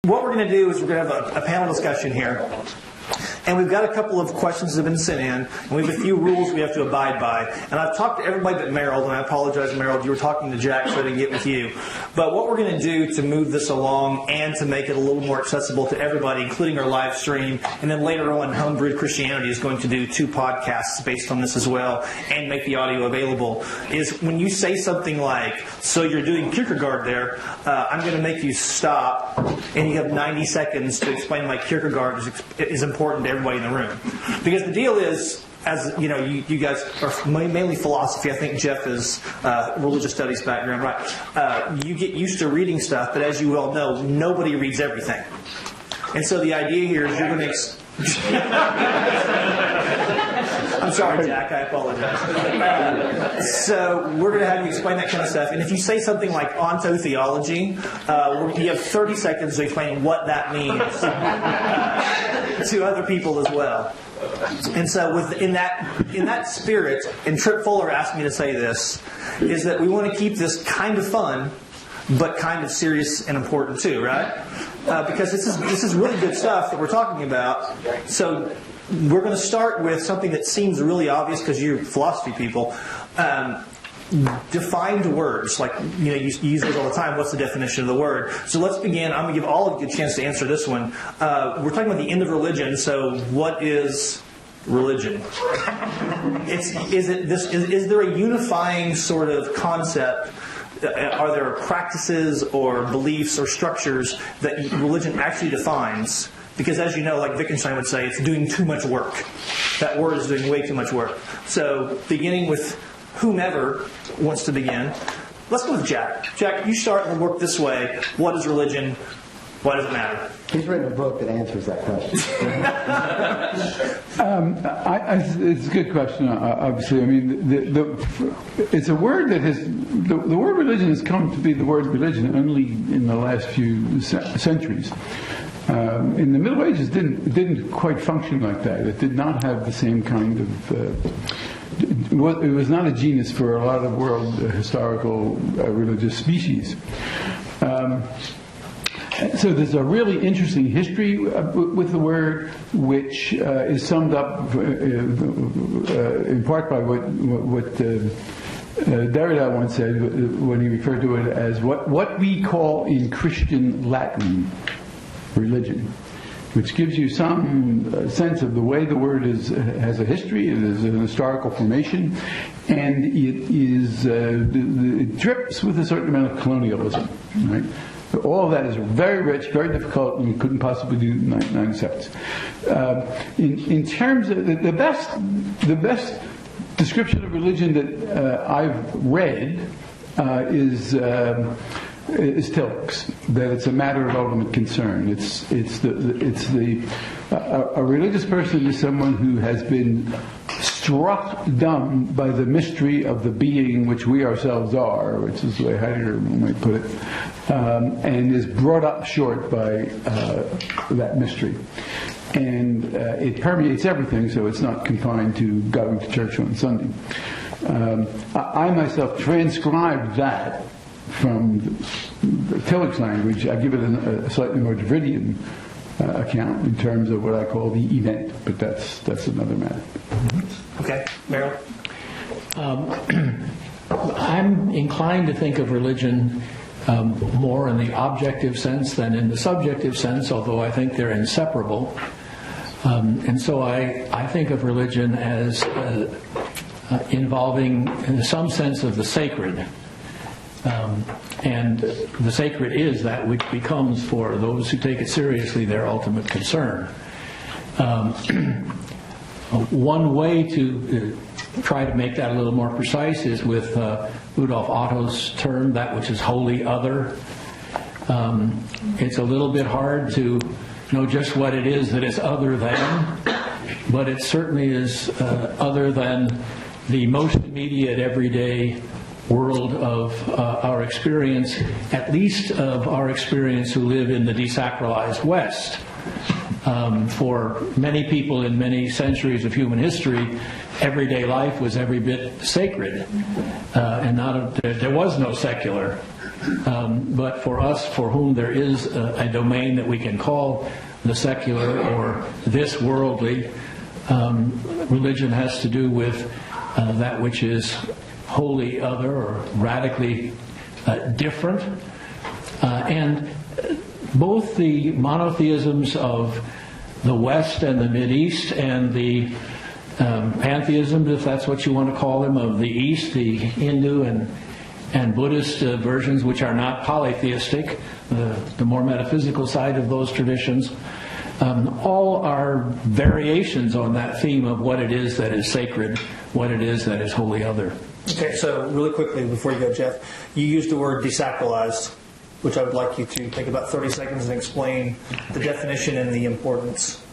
what we're going to do is we're going to have a panel discussion here. And we've got a couple of questions that have been sent in, and we have a few rules we have to abide by. And I've talked to everybody but Meryl, and I apologize, Meryl, you were talking to Jack, so I didn't get with you. But what we're going to do to move this along and to make it a little more accessible to everybody, including our live stream, and then later on, Homebrewed Christianity is going to do 2 podcasts based on this as well, and make the audio available, is when you say something like, so you're doing Kierkegaard there, I'm going to make you stop, and you have 90 seconds to explain why Kierkegaard is important to everybody in the room. Because the deal is, as you know, you guys are mainly philosophy. I think Jeff is religious studies background, right? You get used to reading stuff, but as you well know, nobody reads everything. And so the idea here is you're going to... I'm sorry, Jack. I apologize. So we're going to have you explain that kind of stuff. And if you say something like ontotheology, you have 30 seconds to explain what that means to other people as well. And so in that spirit, and Tripp Fuller asked me to say this, is that we want to keep this kind of fun, but kind of serious and important too, right? Because this is really good stuff that we're talking about. So we're going to start with something that seems really obvious because you're philosophy people. Defined words, like you use it all the time. What's the definition of the word? So let's begin. I'm going to give all of you a chance to answer this one. We're talking about the end of religion. So what is religion? Is there a unifying sort of concept? Are there practices or beliefs or structures that religion actually defines? Because as you know, like Wittgenstein would say, it's doing too much work. That word is doing way too much work. So beginning with whomever wants to begin. Let's go with Jack. Jack, you start and work this way. What is religion? Why does it matter? He's written a book that answers that question. It's a good question, obviously. I mean, it's a word that has... The word religion has come to be the word religion only in the last few centuries. In the Middle Ages, it didn't quite function like that. It did not have the same kind of... it was not a genus for a lot of world historical religious species. So there's a really interesting history with the word, which is summed up in part by what Derrida once said when he referred to it as what we call in Christian Latin religion, which gives you some sense of the way the word has a history. It is an historical formation, and it drips with a certain amount of colonialism, right? All of that is very rich, very difficult, and we couldn't possibly do 9 seconds. In terms of the best description of religion that I've read is Tillich's, that it's a matter of ultimate concern. A religious person is someone who has been struck dumb by the mystery of the being which we ourselves are, which is the way Heidegger might put it, and is brought up short by that mystery. And it permeates everything, so it's not confined to going to church on Sunday. I myself transcribed that from Tillich's language. I give it a slightly more Davidian account in terms of what I call the event, but that's another matter. Okay, Meryl? I'm inclined to think of religion more in the objective sense than in the subjective sense, although I think they're inseparable. And so I think of religion as involving in some sense of the sacred. And the sacred is that which becomes, for those who take it seriously, their ultimate concern. One way to try to make that a little more precise is with Rudolf Otto's term, that which is wholly other. It's a little bit hard to know just what it is that is other than, but it certainly is other than the most immediate everyday world of our experience, at least of our experience who live in the desacralized West. For many people in many centuries of human history, everyday life was every bit sacred, and there was no secular But for us, for whom there is a domain that we can call the secular or this worldly, religion has to do with that which is wholly other or radically different. And both the monotheisms of the West and the Mideast and the pantheisms, if that's what you want to call them, of the East, the Hindu and Buddhist versions, which are not polytheistic, the more metaphysical side of those traditions, all are variations on that theme of what it is that is sacred, what it is that is wholly other. Okay, so really quickly before you go, Jeff, you used the word desacralized, which I would like you to take about 30 seconds and explain the definition and the importance.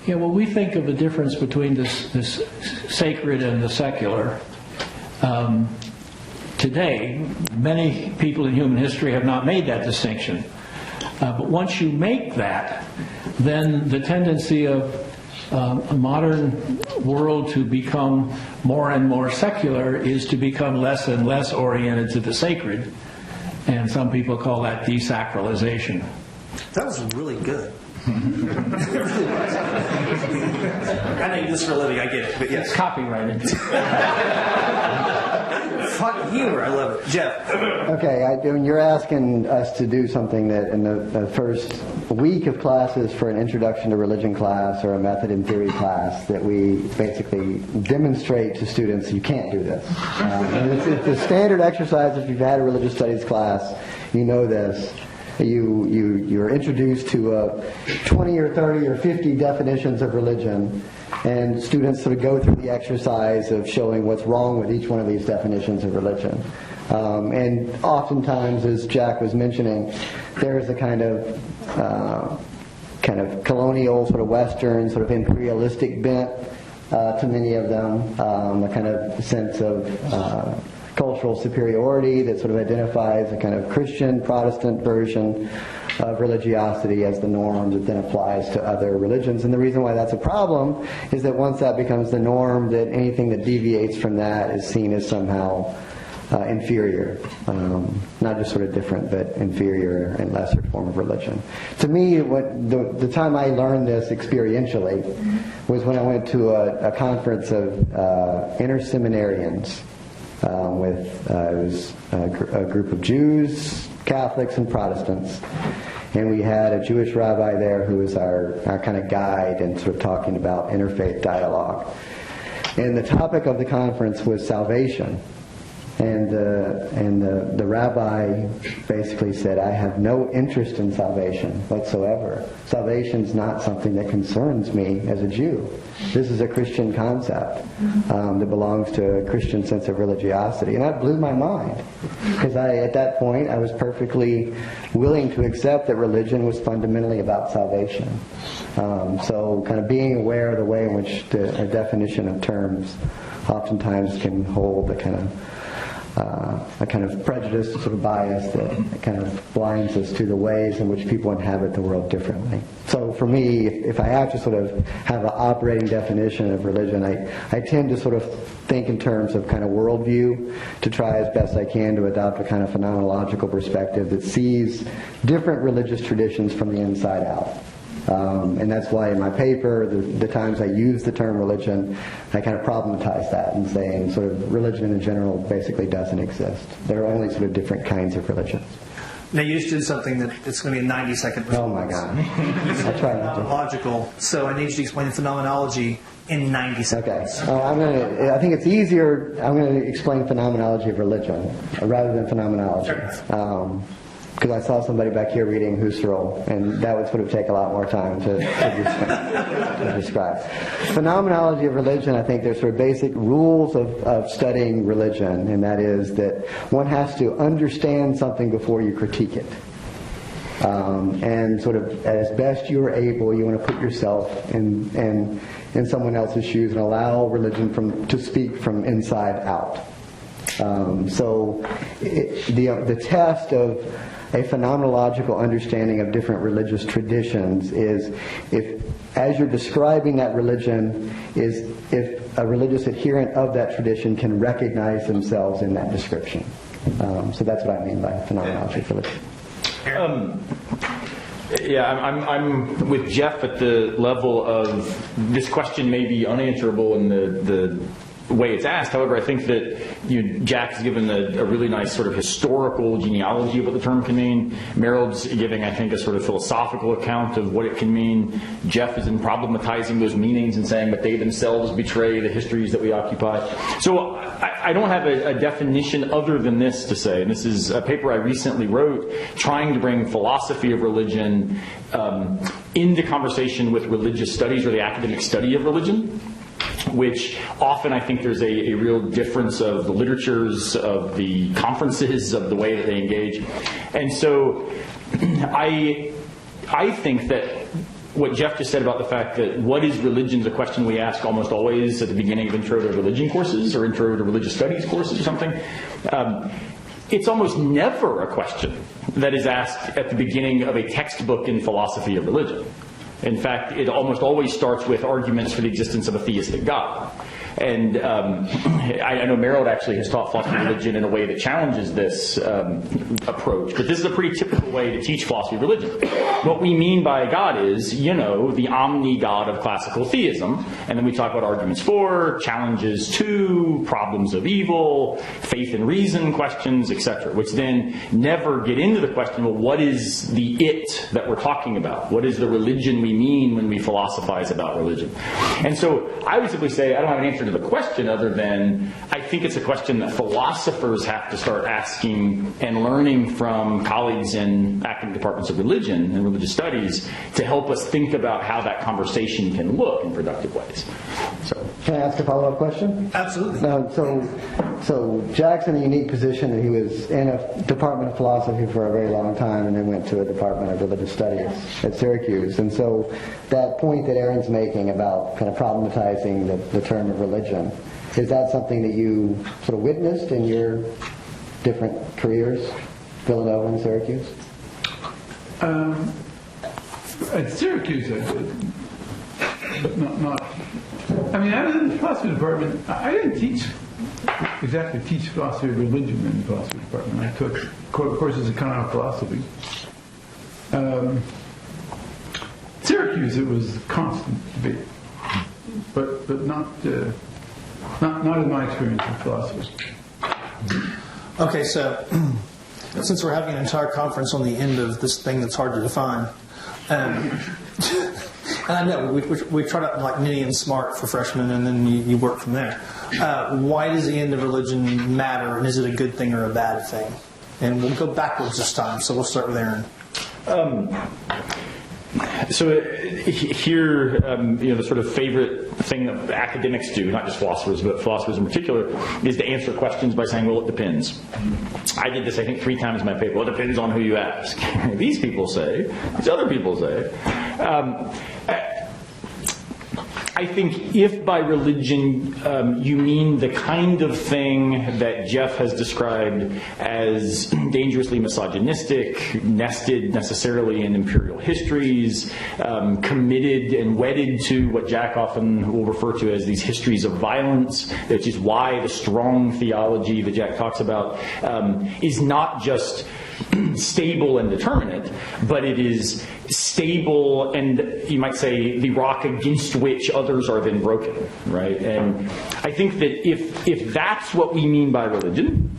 Yeah, well, we think of the difference between this sacred and the secular. Today, many people in human history have not made that distinction. But once you make that, then the tendency of a modern world to become more and more secular is to become less and less oriented to the sacred. And some people call that desacralization. That was really good. I know you do this for a living, I get it, but yes. Copyrighted. Fuck you, I love it. Jeff. Okay, you're asking us to do something that in the first week of classes for an introduction to religion class or a method and theory class, that we basically demonstrate to students you can't do this. And it's a standard exercise. If you've had a religious studies class, you know this. You're introduced to 20 or 30 or 50 definitions of religion, and students sort of go through the exercise of showing what's wrong with each one of these definitions of religion. And oftentimes, as Jack was mentioning, there's a kind of colonial, sort of Western, sort of imperialistic bent to many of them, a kind of sense of cultural superiority that sort of identifies a kind of Christian Protestant version of religiosity as the norm that then applies to other religions. And the reason why that's a problem is that once that becomes the norm, that anything that deviates from that is seen as somehow inferior, not just sort of different, but inferior and lesser form of religion. To me, what the time I learned this experientially was when I went to a conference of inter-seminarians with it was a group of Jews, Catholics, and Protestants. And we had a Jewish rabbi there who was our kind of guide and sort of talking about interfaith dialogue. And the topic of the conference was salvation. And the rabbi basically said, I have no interest in salvation whatsoever. Salvation is not something that concerns me as a Jew. This is a Christian concept that belongs to a Christian sense of religiosity. And that blew my mind. Because at that point, I was perfectly willing to accept that religion was fundamentally about salvation. So kind of being aware of the way in which a definition of terms oftentimes can hold a kind of prejudice, sort of bias that kind of blinds us to the ways in which people inhabit the world differently. So for me, if I have to sort of have an operating definition of religion, I tend to sort of think in terms of kind of worldview, to try as best I can to adopt a kind of phenomenological perspective that sees different religious traditions from the inside out. And that's why in my paper, the times I use the term religion, I kind of problematize that and saying sort of religion in general basically doesn't exist. There are only sort of different kinds of religions. Now you just did something that it's going to be a 90-second response. Oh my God. I try not to. Logical. So I need you to explain the phenomenology in 90 seconds. Okay. I think it's easier. I'm going to explain phenomenology of religion rather than phenomenology. Sure. Because I saw somebody back here reading Husserl, and that would sort of take a lot more time to describe. Phenomenology of religion, I think there's sort of basic rules of studying religion, and that is that one has to understand something before you critique it. And sort of as best you're able, you want to put yourself in someone else's shoes and allow religion to speak from inside out. So the test of a phenomenological understanding of different religious traditions is if, as you're describing that religion, is if a religious adherent of that tradition can recognize themselves in that description. So that's what I mean by phenomenology of religion. Yeah, I'm with Jeff at the level of this question may be unanswerable in the way it's asked. However, I think that Jack has given a really nice sort of historical genealogy of what the term can mean. Merrill's giving, I think, a sort of philosophical account of what it can mean. Jeff is in problematizing those meanings and saying that they themselves betray the histories that we occupy. So I don't have a definition other than this to say, and this is a paper I recently wrote trying to bring philosophy of religion into conversation with religious studies or the academic study of religion, which often I think there's a real difference of the literatures, of the conferences, of the way that they engage. And so I think that what Jeff just said about the fact that what is religion is a question we ask almost always at the beginning of intro to religion courses or intro to religious studies courses or something. It's almost never a question that is asked at the beginning of a textbook in philosophy of religion. In fact, it almost always starts with arguments for the existence of a theistic God. And I know Merrill actually has taught philosophy of religion in a way that challenges this approach. But this is a pretty typical way to teach philosophy of religion. What we mean by God is, the omni-God of classical theism. And then we talk about arguments for, challenges to, problems of evil, faith and reason questions, etc. Which then never get into the question, well, what is the it that we're talking about? What is the religion we mean when we philosophize about religion? And so I would simply say, I don't have an answer to the question other than I think it's a question that philosophers have to start asking and learning from colleagues in academic departments of religion and religious studies to help us think about how that conversation can look in productive ways. So, can I ask a follow-up question? Absolutely. So Jack's in a unique position that he was in a department of philosophy for a very long time and then went to a department of religious studies at Syracuse. And so that point that Aaron's making about kind of problematizing the term of religion, is that something that you sort of witnessed in your different careers, Villanova and Syracuse? At Syracuse I did, but not. I mean, I was in the philosophy department. I didn't exactly teach philosophy of religion in the philosophy department. I took courses in canonical philosophy. Syracuse, it was a constant debate, but not in my experience in philosophy. Okay, so since we're having an entire conference on the end of this thing that's hard to define, and I know we try to like nitty and smart for freshmen, and then you work from there. Why does the end of religion matter, and is it a good thing or a bad thing? And we'll go backwards this time, so we'll start with Aaron. So here, the sort of favorite thing that academics do, not just philosophers, but philosophers in particular, is to answer questions by saying, well, it depends. I did this, I think, 3 times in my paper. Well, it depends on who you ask. These people say, these other people say. I think if by religion you mean the kind of thing that Jeff has described as dangerously misogynistic, nested necessarily in imperial histories, committed and wedded to what Jack often will refer to as these histories of violence, which is why the strong theology that Jack talks about is not just stable and determinate, but it is stable and, you might say, the rock against which others are then broken, right? And I think that if that's what we mean by religion,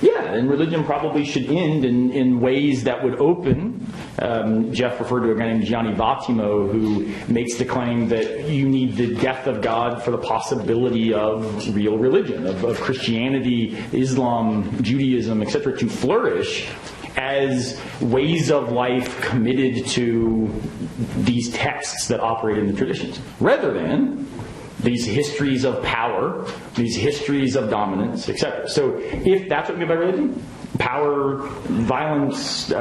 yeah, then religion probably should end in ways that would open. Jeff referred to a guy named Gianni Vattimo who makes the claim that you need the death of God for the possibility of real religion, of Christianity, Islam, Judaism, etc., to flourish as ways of life committed to these texts that operate in the traditions, rather than these histories of power, these histories of dominance, etc. So if that's what we mean by religion, power, violence,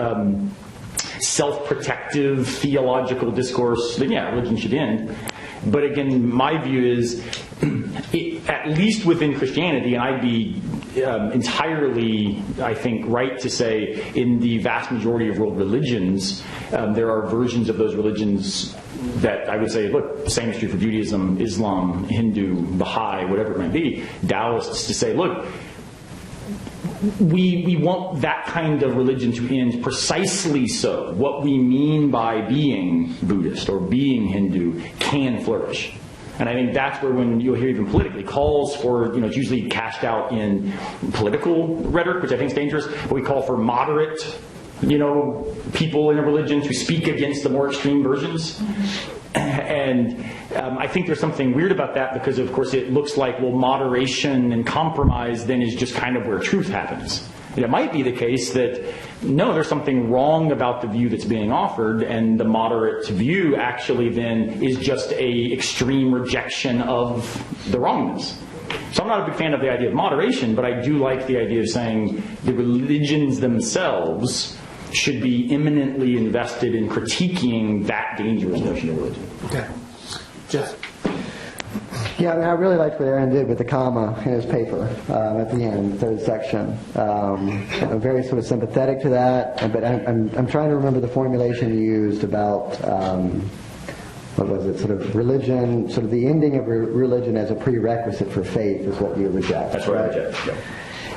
self-protective theological discourse, then yeah, religion should end. But again, my view is, at least within Christianity, and I'd be entirely, I think, right to say in the vast majority of world religions, there are versions of those religions that I would say, look, the same is true for Judaism, Islam, Hindu, Baha'i, whatever it might be, Taoists, to say, look, we want that kind of religion to end precisely so what we mean by being Buddhist or being Hindu can flourish. And I think that's where, when you'll hear even politically calls for, it's usually cast out in political rhetoric, which I think is dangerous, but we call for moderate, people in a religion to speak against the more extreme versions. And I think there's something weird about that, because of course it looks like, well, moderation and compromise then is just kind of where truth happens. And it might be the case that, no, there's something wrong about the view that's being offered, and the moderate view actually then is just a extreme rejection of the wrongness. So I'm not a big fan of the idea of moderation, but I do like the idea of saying the religions themselves should be eminently invested in critiquing that dangerous notion of religion. Okay. Jeff? Yeah, I really liked what Aaron did with the comma in his paper at the end, third section. I'm very sort of sympathetic to that, but I'm trying to remember the formulation you used about, what was it, sort of religion, sort of the ending of religion as a prerequisite for faith is what you reject. That's right, I reject. Yeah.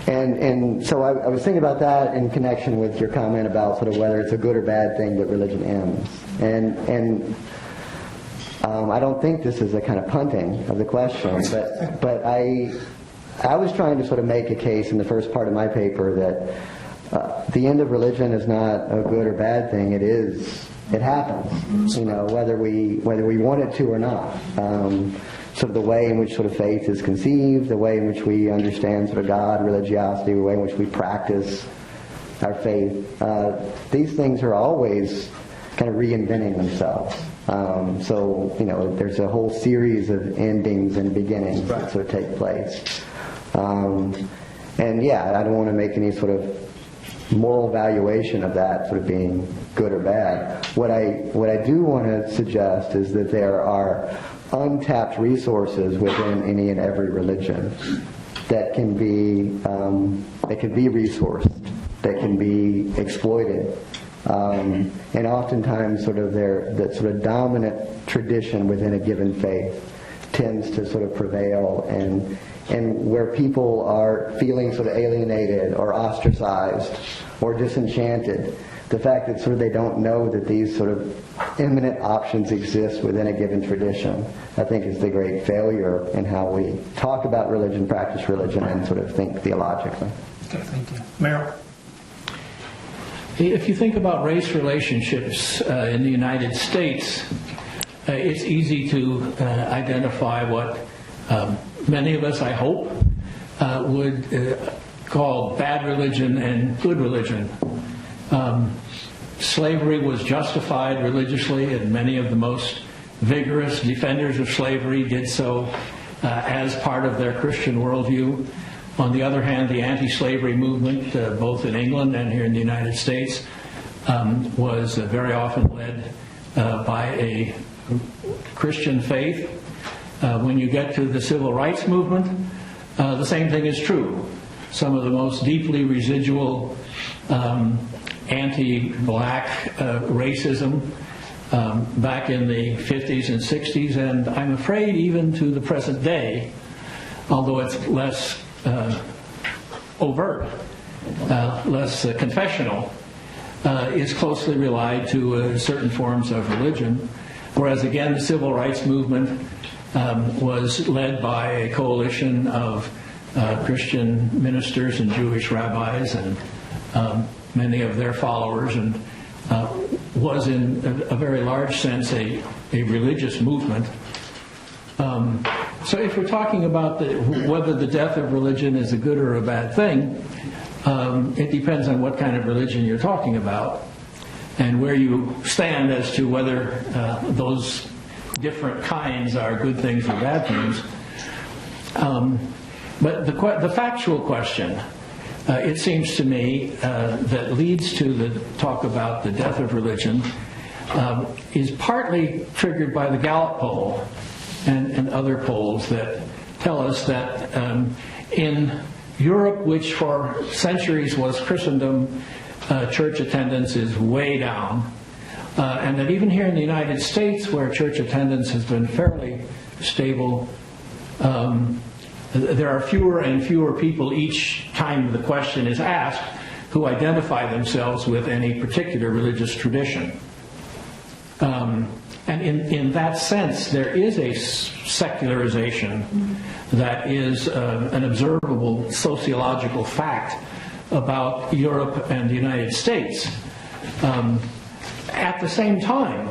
And so I was thinking about that in connection with your comment about sort of whether it's a good or bad thing that religion ends. And I don't think this is a kind of punting of the question, but I was trying to sort of make a case in the first part of my paper that the end of religion is not a good or bad thing. It happens, whether we want it to or not. Sort of the way in which sort of faith is conceived, the way in which we understand sort of God, religiosity, the way in which we practice our faith. These things are always kind of reinventing themselves. So there's a whole series of endings and beginnings that sort of take place. And yeah, I don't want to make any sort of moral valuation of that sort of being good or bad. What I do want to suggest is that there are untapped resources within any and every religion that can be resourced, that can be exploited. And oftentimes that sort of dominant tradition within a given faith tends to sort of prevail, and where people are feeling sort of alienated or ostracized or disenchanted, the fact that sort of they don't know that these sort of eminent options exist within a given tradition, I think is the great failure in how we talk about religion, practice religion, and sort of think theologically. Okay, thank you. Merrill? If you think about race relationships in the United States, it's easy to identify what many of us, I hope, would call bad religion and good religion. Slavery was justified religiously, and many of the most vigorous defenders of slavery did so as part of their Christian worldview. On the other hand, the anti-slavery movement, both in England and here in the United States, was very often led by a Christian faith. When you get to the civil rights movement, the same thing is true. Some of the most deeply residual anti-black racism back in the 50s and 60s, and I'm afraid even to the present day, although it's less overt, less confessional, is closely relied to certain forms of religion. Whereas again, the civil rights movement was led by a coalition of Christian ministers and Jewish rabbis and many of their followers, and was in a very large sense a religious movement. So if we're talking about whether the death of religion is a good or a bad thing, it depends on what kind of religion you're talking about and where you stand as to whether those different kinds are good things or bad things. But the factual question, it seems to me, that leads to the talk about the death of religion is partly triggered by the Gallup poll and other polls that tell us that in Europe, which for centuries was Christendom, church attendance is way down. And that even here in the United States, where church attendance has been fairly stable, there are fewer and fewer people each time the question is asked who identify themselves with any particular religious tradition. And in that sense, there is a secularization that is an observable sociological fact about Europe and the United States. At the same time,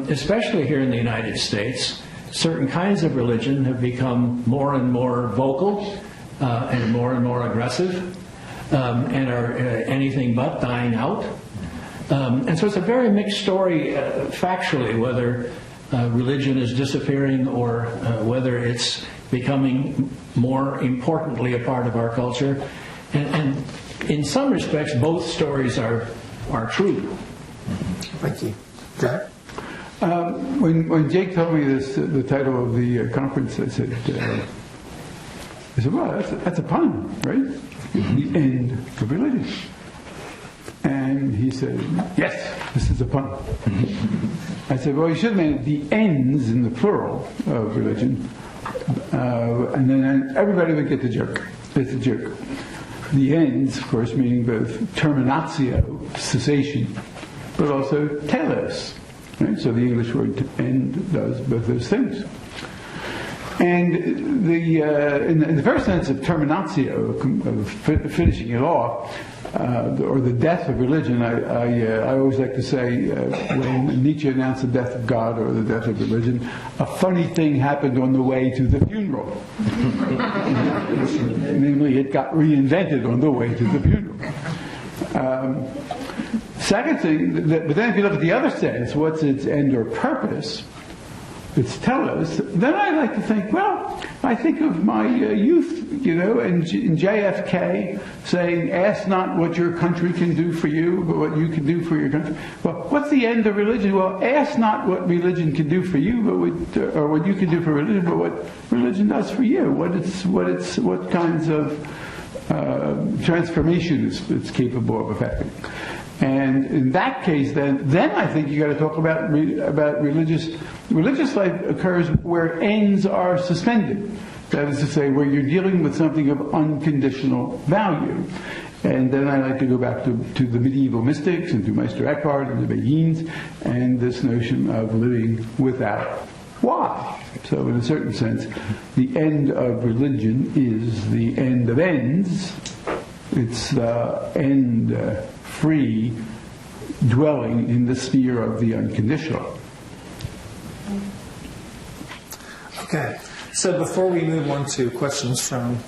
especially here in the United States, certain kinds of religion have become more and more vocal and more aggressive and are anything but dying out. And so it's a very mixed story factually, whether religion is disappearing or whether it's becoming more importantly a part of our culture. And in some respects, both stories are true. Thank you. Jack? When Jake told me this, the title of the conference, I said, well, that's a pun, right? The end of religion. And he said, yes, this is a pun. I said, well, you should have made the ends in the plural of religion. And then everybody would get the joke. It's a joke. The ends, of course, meaning both terminatio, cessation, but also telos. Right? So the English word end does both those things. And in the first sense of terminatio, of finishing it off, or the death of religion, I always like to say, when Nietzsche announced the death of God or the death of religion, a funny thing happened on the way to the funeral. Namely, it got reinvented on the way to the funeral. Second thing, but then if you look at the other sense, what's its end or purpose? It's telos. Then I like to think, well, I think of my youth, and JFK saying, ask not what your country can do for you, but what you can do for your country. Well, what's the end of religion? Well, ask not what religion can do for you, but or what you can do for religion, but what religion does for you. What kinds of transformation it's capable of effecting. And in that case, then I think you got to talk about religious life occurs where ends are suspended. That is to say, where you're dealing with something of unconditional value. And then I like to go back to the medieval mystics and to Meister Eckhart and the Beguines and this notion of living without why. So in a certain sense, the end of religion is the end of ends. It's the end free dwelling in the sphere of the unconditional. Okay. So before we move on to questions from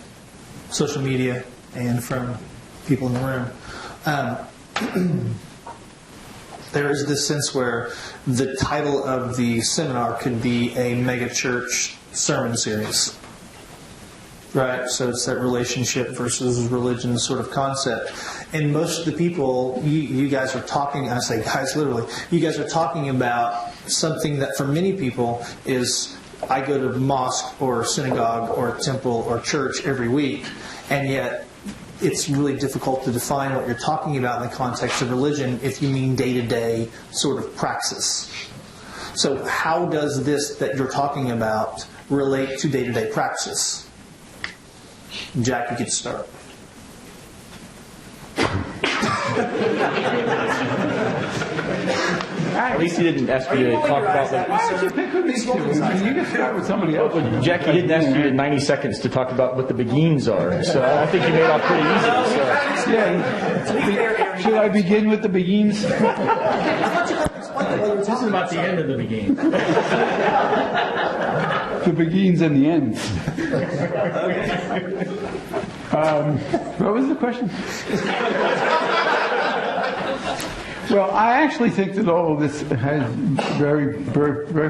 social media and from people in the room, there is this sense where the title of the seminar could be a megachurch sermon series. Right, so it's that relationship versus religion sort of concept. And most of the people, you guys are talking, I say guys literally, you guys are talking about something that for many people is, I go to mosque or synagogue or temple or church every week, and yet it's really difficult to define what you're talking about in the context of religion if you mean day-to-day sort of praxis. So how does this that you're talking about relate to day-to-day praxis? Jack, you get to start. At least he didn't ask you to talk about the... You can start with somebody else. Jackie didn't ask you in 90 seconds to talk about what the Beguines are, so I think you made it off pretty easy. So. Yeah. Should I begin with the Beguines? This is about the end of the Beguines. The Beguines and the ends. What was the question? Well, I actually think that all of this has very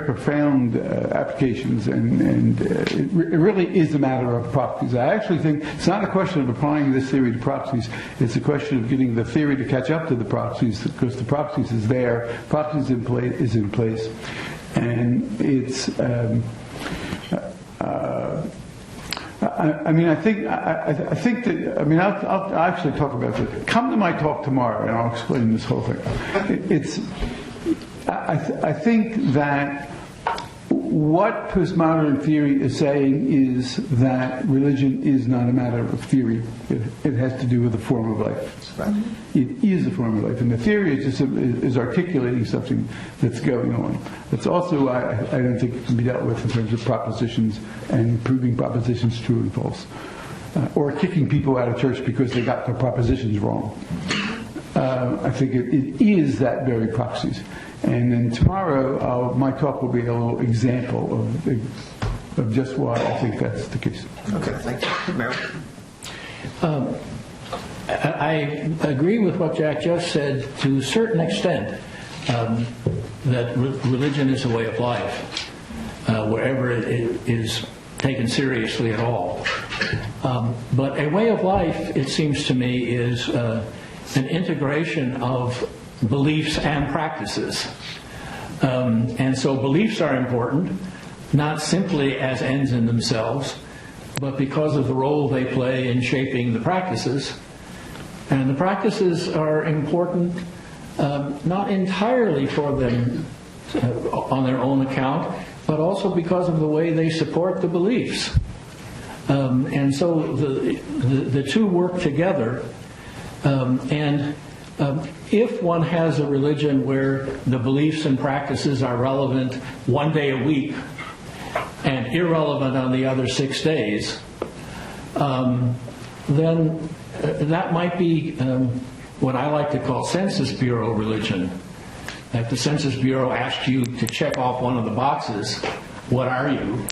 profound applications, and it really is a matter of proxies. I actually think it's not a question of applying this theory to proxies. It's a question of getting the theory to catch up to the proxies, because the proxies is there, proxies is in place, and it's. I think that. I'll actually talk about it. Come to my talk tomorrow, and I'll explain this whole thing. I think that what postmodern theory is saying is that religion is not a matter of theory. It has to do with a form of life. Right. It is a form of life, and the theory is articulating something that's going on. That's also why I don't think it can be dealt with in terms of propositions and proving propositions true and false, or kicking people out of church because they got their propositions wrong. I think it is that very proxies. And then tomorrow, my talk will be a little example of just why I think that's the case. Okay, thank you. Meryl? I agree with what Jack just said to a certain extent, that religion is a way of life, wherever it is taken seriously at all. But a way of life, it seems to me, is an integration of beliefs and practices. And so beliefs are important, not simply as ends in themselves, but because of the role they play in shaping the practices. And the practices are important not entirely for them on their own account, but also because of the way they support the beliefs. And so the two work together. If one has a religion where the beliefs and practices are relevant one day a week and irrelevant on the other 6 days, then that might be what I like to call Census Bureau religion. If the Census Bureau asks you to check off one of the boxes, what are you?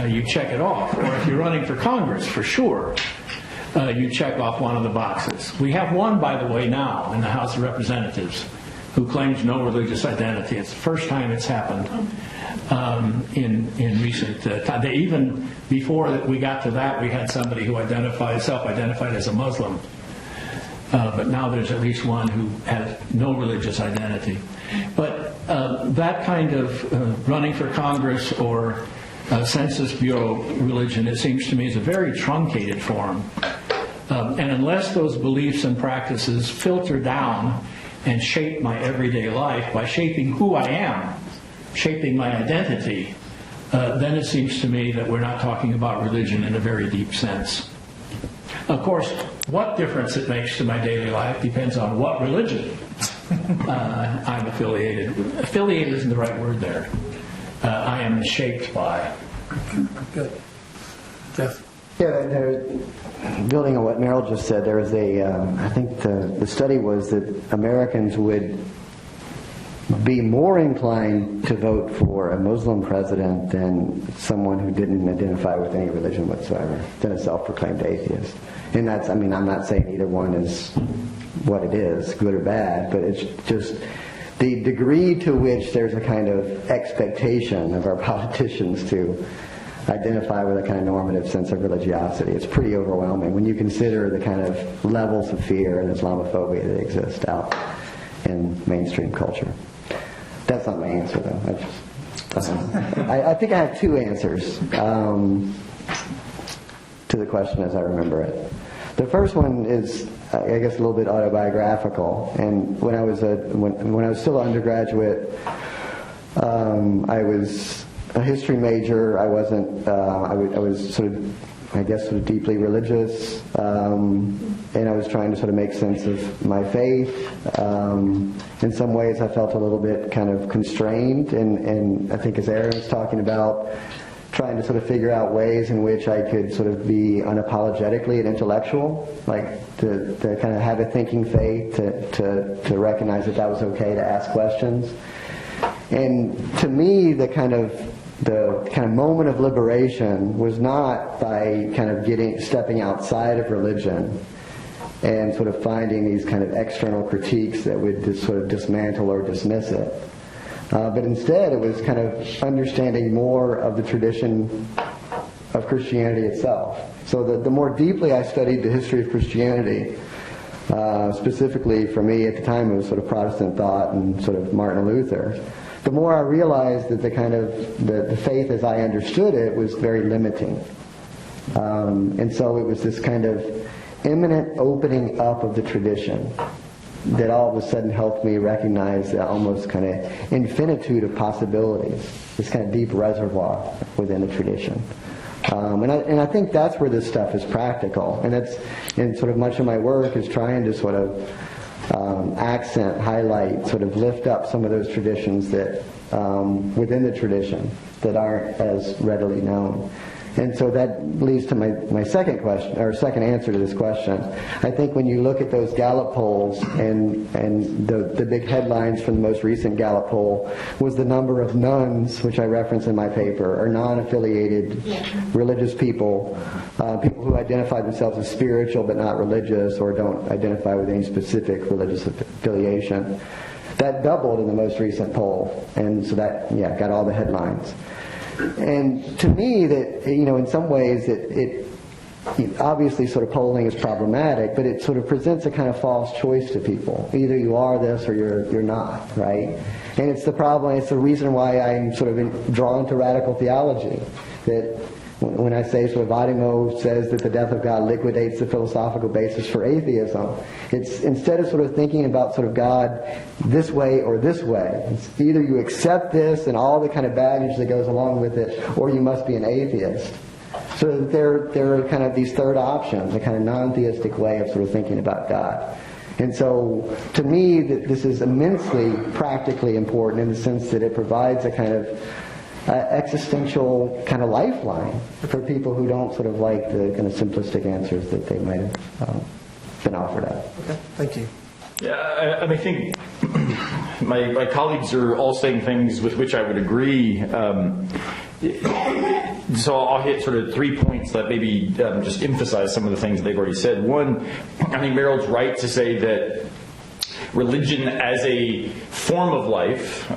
You check it off. Or if you're running for Congress, for sure, you check off one of the boxes. We have one, by the way, now in the House of Representatives who claims no religious identity. It's the first time it's happened in recent time. Even before we got to that, we had somebody who self-identified as a Muslim. But now there's at least one who has no religious identity. But that kind of running for Congress or Census Bureau religion, it seems to me, is a very truncated form. And unless those beliefs and practices filter down and shape my everyday life by shaping who I am, shaping my identity, then it seems to me that we're not talking about religion in a very deep sense. Of course, what difference it makes to my daily life depends on what religion I'm affiliated with. Affiliated isn't the right word there. I am shaped by. Good. Jeff? Yeah, building on what Meryl just said, there was I think the study was that Americans would be more inclined to vote for a Muslim president than someone who didn't identify with any religion whatsoever, than a self-proclaimed atheist. And that's, I'm not saying either one is what it is, good or bad, but it's just the degree to which there's a kind of expectation of our politicians to identify with a kind of normative sense of religiosity. It's pretty overwhelming when you consider the kind of levels of fear and Islamophobia that exist out in mainstream culture. That's not my answer, though. I think I have two answers to the question as I remember it. The first one is, I guess, a little bit autobiographical. And when I was still an undergraduate, I was a history major. I wasn't. I was sort of deeply religious, and I was trying to sort of make sense of my faith. In some ways, I felt a little bit kind of constrained, and I think as Aaron was talking about, trying to sort of figure out ways in which I could sort of be unapologetically an intellectual, like to kind of have a thinking faith, to recognize that was okay to ask questions. And to me, the kind of moment of liberation was not by kind of stepping outside of religion and sort of finding these kind of external critiques that would just sort of dismantle or dismiss it. But instead, it was kind of understanding more of the tradition of Christianity itself. So the more deeply I studied the history of Christianity, specifically for me at the time it was sort of Protestant thought and sort of Martin Luther, the more I realized that the faith as I understood it was very limiting. And so it was this kind of imminent opening up of the tradition that all of a sudden helped me recognize the almost kind of infinitude of possibilities, this kind of deep reservoir within the tradition. And I think that's where this stuff is practical, and sort of much of my work is trying to sort of accent, highlight, sort of lift up some of those traditions that within the tradition that aren't as readily known. And so that leads to my second question, or second answer to this question. I think when you look at those Gallup polls, and the big headlines from the most recent Gallup poll was the number of nuns, which I reference in my paper, or non-affiliated religious people, people who identify themselves as spiritual but not religious, or don't identify with any specific religious affiliation. That doubled in the most recent poll, and so that got all the headlines. And to me, that in some ways, it obviously sort of polling is problematic, but it sort of presents a kind of false choice to people. Either you are this or you're not, right? And it's the problem. It's the reason why I'm sort of drawn to radical theology. That when I say sort of Vadimo says that the death of God liquidates the philosophical basis for atheism, it's instead of sort of thinking about sort of God this way or this way, it's either you accept this and all the kind of baggage that goes along with it, or you must be an atheist. So there are kind of these third options, a kind of non-theistic way of sort of thinking about God. And so to me, this is immensely practically important in the sense that it provides a kind of existential kind of lifeline for people who don't sort of like the kind of simplistic answers that they might have been offered up. Okay, thank you. Yeah, I think my colleagues are all saying things with which I would agree. So I'll hit sort of 3 points that maybe just emphasize some of the things they've already said. One, I think Merrill's right to say that religion as a form of life,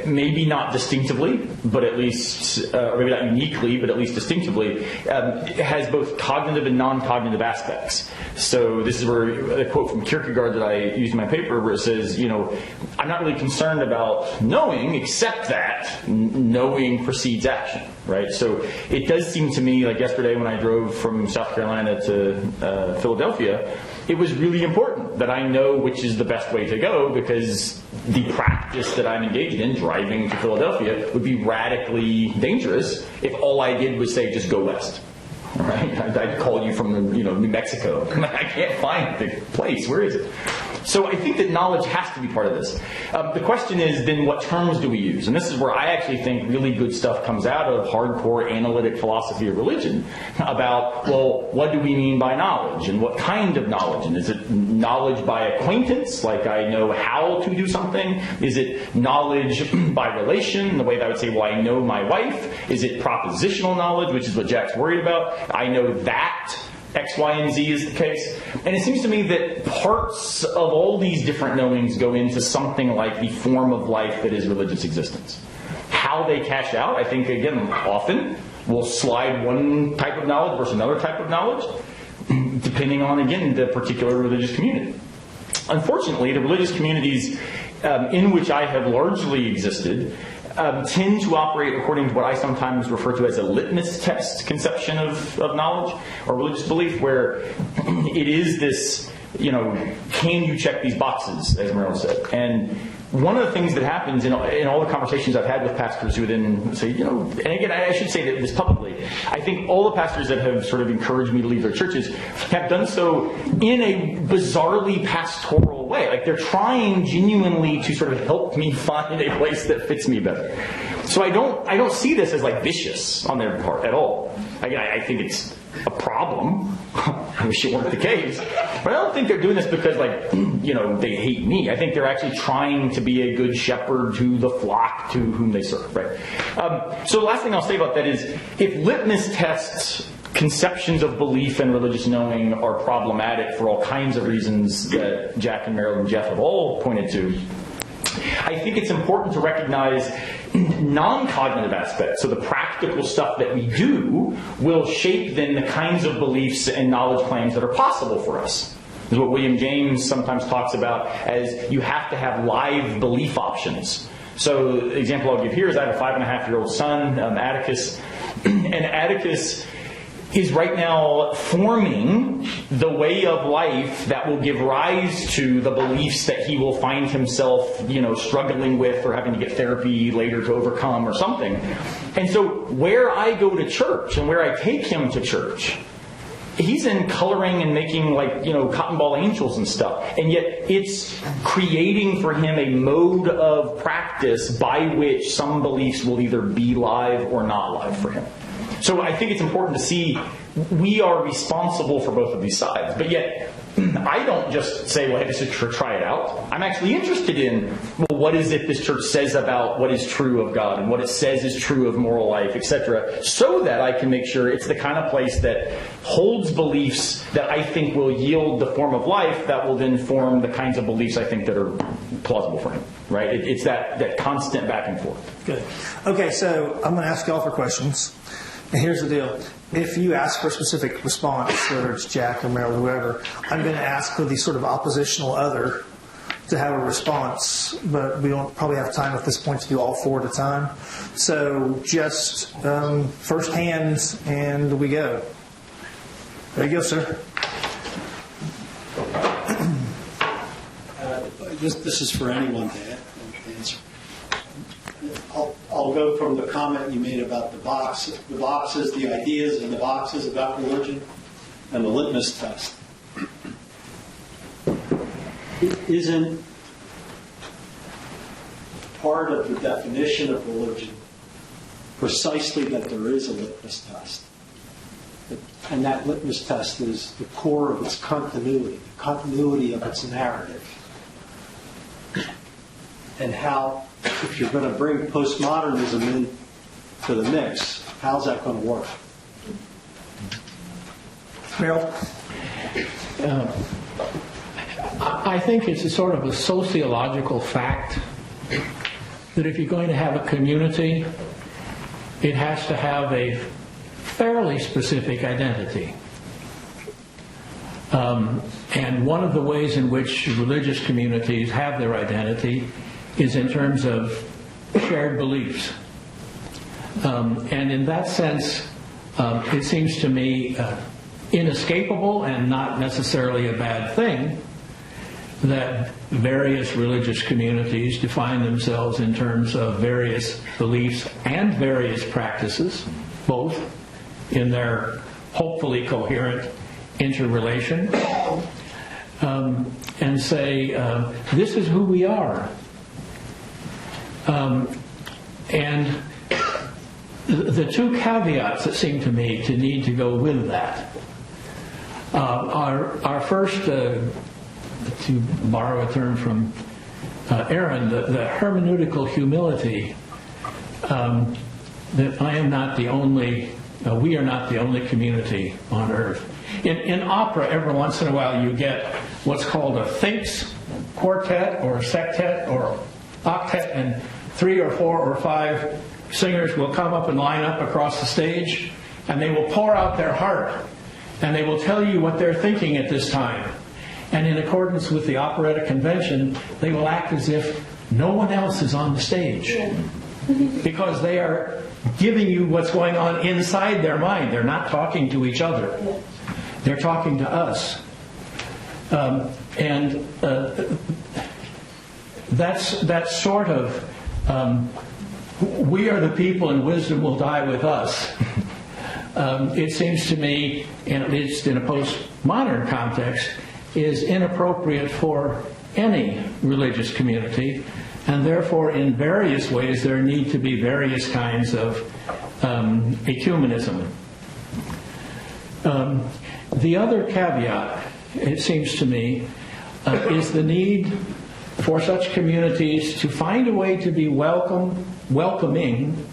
maybe not distinctly, but at least, or maybe not uniquely, but at least distinctively, has both cognitive and non-cognitive aspects. So this is where a quote from Kierkegaard that I used in my paper, where it says, I'm not really concerned about knowing, except that knowing precedes action, right? So it does seem to me, like yesterday when I drove from South Carolina to Philadelphia, it was really important that I know which is the best way to go, because the practice that I'm engaged in, driving to Philadelphia, would be radically dangerous if all I did was say, just go west. Right? I'd call you from New Mexico. I can't find the place. Where is it? So I think that knowledge has to be part of this. The question is then, what terms do we use? And this is where I actually think really good stuff comes out of hardcore analytic philosophy of religion about, well, what do we mean by knowledge? And what kind of knowledge? And is it knowledge by acquaintance, like I know how to do something? Is it knowledge by relation, the way that I would say, well, I know my wife? Is it propositional knowledge, which is what Jack's worried about? I know that X, Y, and Z is the case. And it seems to me that parts of all these different knowings go into something like the form of life that is religious existence. How they cash out, I think, again, often will slide one type of knowledge versus another type of knowledge, depending on, again, the particular religious community. Unfortunately, the religious communities in which I have largely existed tend to operate according to what I sometimes refer to as a litmus test conception of knowledge or religious belief, where it is this, can you check these boxes, as Merrill said. And one of the things that happens in all the conversations I've had with pastors who then say, and again, I should say this publicly, I think all the pastors that have sort of encouraged me to leave their churches have done so in a bizarrely pastoral way. Like they're trying genuinely to sort of help me find a place that fits me better. So I don't see this as like vicious on their part at all. Again, I think it's a problem. I wish it weren't the case. But I don't think they're doing this because, they hate me. I think they're actually trying to be a good shepherd to the flock to whom they serve, right? So the last thing I'll say about that is, if litmus tests, conceptions of belief and religious knowing are problematic for all kinds of reasons that Jack and Merrill and Jeff have all pointed to, I think it's important to recognize non-cognitive aspects. So the practical stuff that we do will shape then the kinds of beliefs and knowledge claims that are possible for us. This is what William James sometimes talks about as you have to have live belief options. So the example I'll give here is I have a 5.5-year-old son, Atticus, and Atticus is right now forming the way of life that will give rise to the beliefs that he will find himself, struggling with or having to get therapy later to overcome or something. And so where I go to church and where I take him to church, he's in coloring and making cotton ball angels and stuff. And yet it's creating for him a mode of practice by which some beliefs will either be live or not live for him. So I think it's important to see we are responsible for both of these sides. But yet, I don't just say, well, hey, this is church, try it out. I'm actually interested in, well, what is it this church says about what is true of God and what it says is true of moral life, etc., so that I can make sure it's the kind of place that holds beliefs that I think will yield the form of life that will then form the kinds of beliefs I think that are plausible for him. Right? It's that constant back and forth. Good. Okay, so I'm going to ask y'all for questions. And here's the deal. If you ask for a specific response, whether it's Jack or Merrill or whoever, I'm going to ask for the sort of oppositional other to have a response, but we don't probably have time at this point to do all four at a time. So just first hands, and we go. There you go, sir. This is for anyone to answer. I'll go from the comment you made about the boxes, the ideas in the boxes about religion, and the litmus test. Isn't part of the definition of religion precisely that there is a litmus test? And that litmus test is the core of its continuity, the continuity of its narrative. And how, if you're going to bring postmodernism into the mix, how's that going to work? Merrill? I think it's a sort of a sociological fact that if you're going to have a community, it has to have a fairly specific identity. And one of the ways in which religious communities have their identity is in terms of shared beliefs. And in that sense, it seems to me inescapable and not necessarily a bad thing that various religious communities define themselves in terms of various beliefs and various practices, both in their hopefully coherent interrelation, and say, this is who we are. And the two caveats that seem to me to need to go with that are first, to borrow a term from Aaron, the hermeneutical humility that I am not the only, we are not the only community on earth. In opera, every once in a while you get what's called a Finks quartet or sextet or octet, and 3 or 4 or 5 singers will come up and line up across the stage, and they will pour out their heart, and they will tell you what they're thinking at this time. And in accordance with the operatic convention, they will act as if no one else is on the stage, because they are giving you what's going on inside their mind. They're not talking to each other. They're talking to us. That's sort of, we are the people and wisdom will die with us. It seems to me, and at least in a postmodern context, is inappropriate for any religious community, and therefore in various ways there need to be various kinds of ecumenism. The other caveat, it seems to me, is the need for such communities to find a way to be welcoming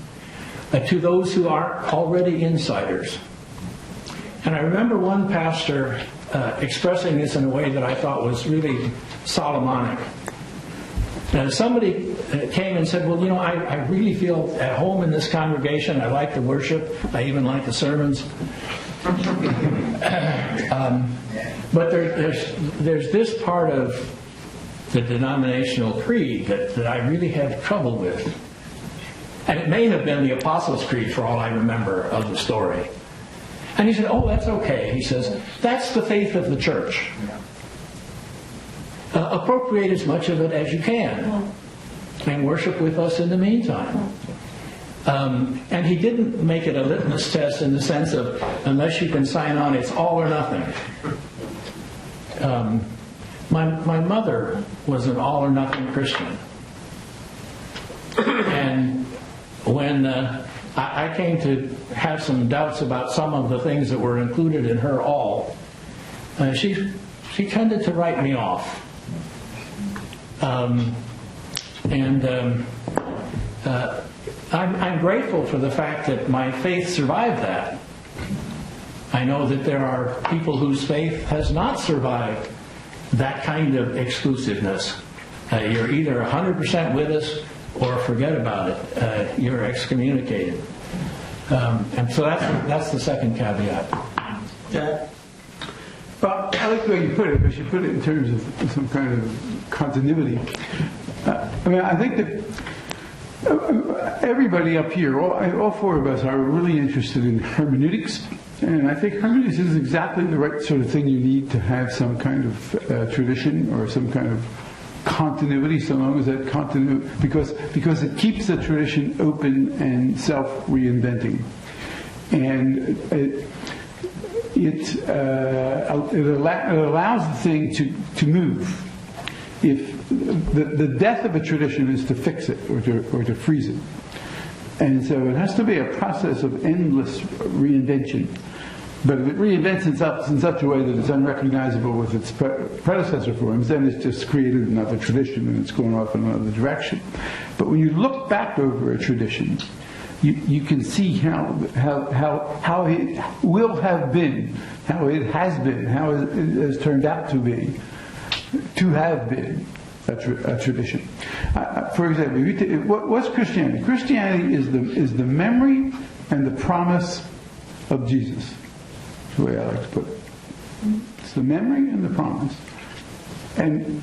to those who are already insiders. And I remember one pastor expressing this in a way that I thought was really Solomonic. And somebody came and said, well, I really feel at home in this congregation. I like the worship. I even like the sermons. But there's this part of the denominational creed that I really have trouble with. And it may have been the Apostles' Creed for all I remember of the story. And he said, oh, that's okay. He says, that's the faith of the church. Appropriate as much of it as you can and worship with us in the meantime. And he didn't make it a litmus test in the sense of, unless you can sign on, it's all or nothing. My mother was an all or nothing Christian. And when I came to have some doubts about some of the things that were included in her all, she tended to write me off. I'm grateful for the fact that my faith survived that. I know that there are people whose faith has not survived that kind of exclusiveness. You're either 100% with us or forget about it. You're excommunicated. And so that's the second caveat. Jack? Well, I like the way you put it, because you put it in terms of some kind of continuity. I think that everybody up here, all four of us, are really interested in hermeneutics. And I think hermeneutics is exactly the right sort of thing you need to have some kind of tradition or some kind of continuity, so long as that continuity, because it keeps the tradition open and self-reinventing. And it allows the thing to move. If the death of a tradition is to fix it or to freeze it. And so it has to be a process of endless reinvention. But if it reinvents itself in such a way that it's unrecognizable with its predecessor forms, then it's just created another tradition and it's going off in another direction. But when you look back over a tradition, you can see how it will have been, how it has been, how it has turned out to be, to have been a tradition. For example, what's Christianity? Christianity is the memory and the promise of Jesus. That's the way I like to put it. It's the memory and the promise. And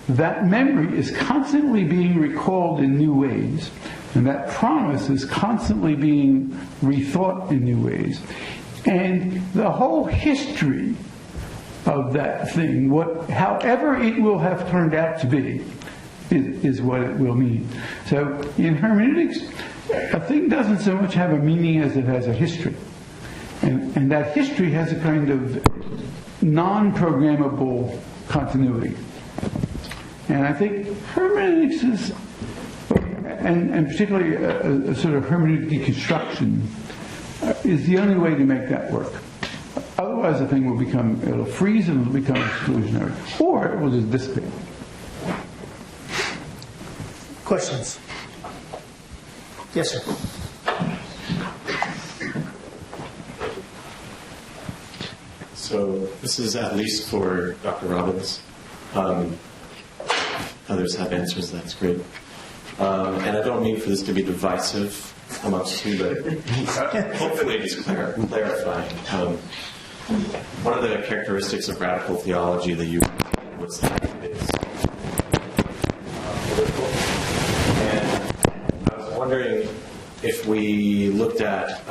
that memory is constantly being recalled in new ways. And that promise is constantly being rethought in new ways. And the whole history of that thing, however it will have turned out to be, is what it will mean. So in hermeneutics, a thing doesn't so much have a meaning as it has a history. And that history has a kind of non-programmable continuity. And I think hermeneutics is, and particularly a sort of hermeneutic deconstruction, is the only way to make that work. Otherwise, the thing it'll freeze and it'll become exclusionary. Or it will just dissipate. Questions? Yes, sir. So this is at least for Dr. Robbins. Others have answers, that's great. And I don't mean for this to be divisive amongst you, but hopefully just clarifying. One of the characteristics of radical theology that you was that it's political. And I was wondering if we looked at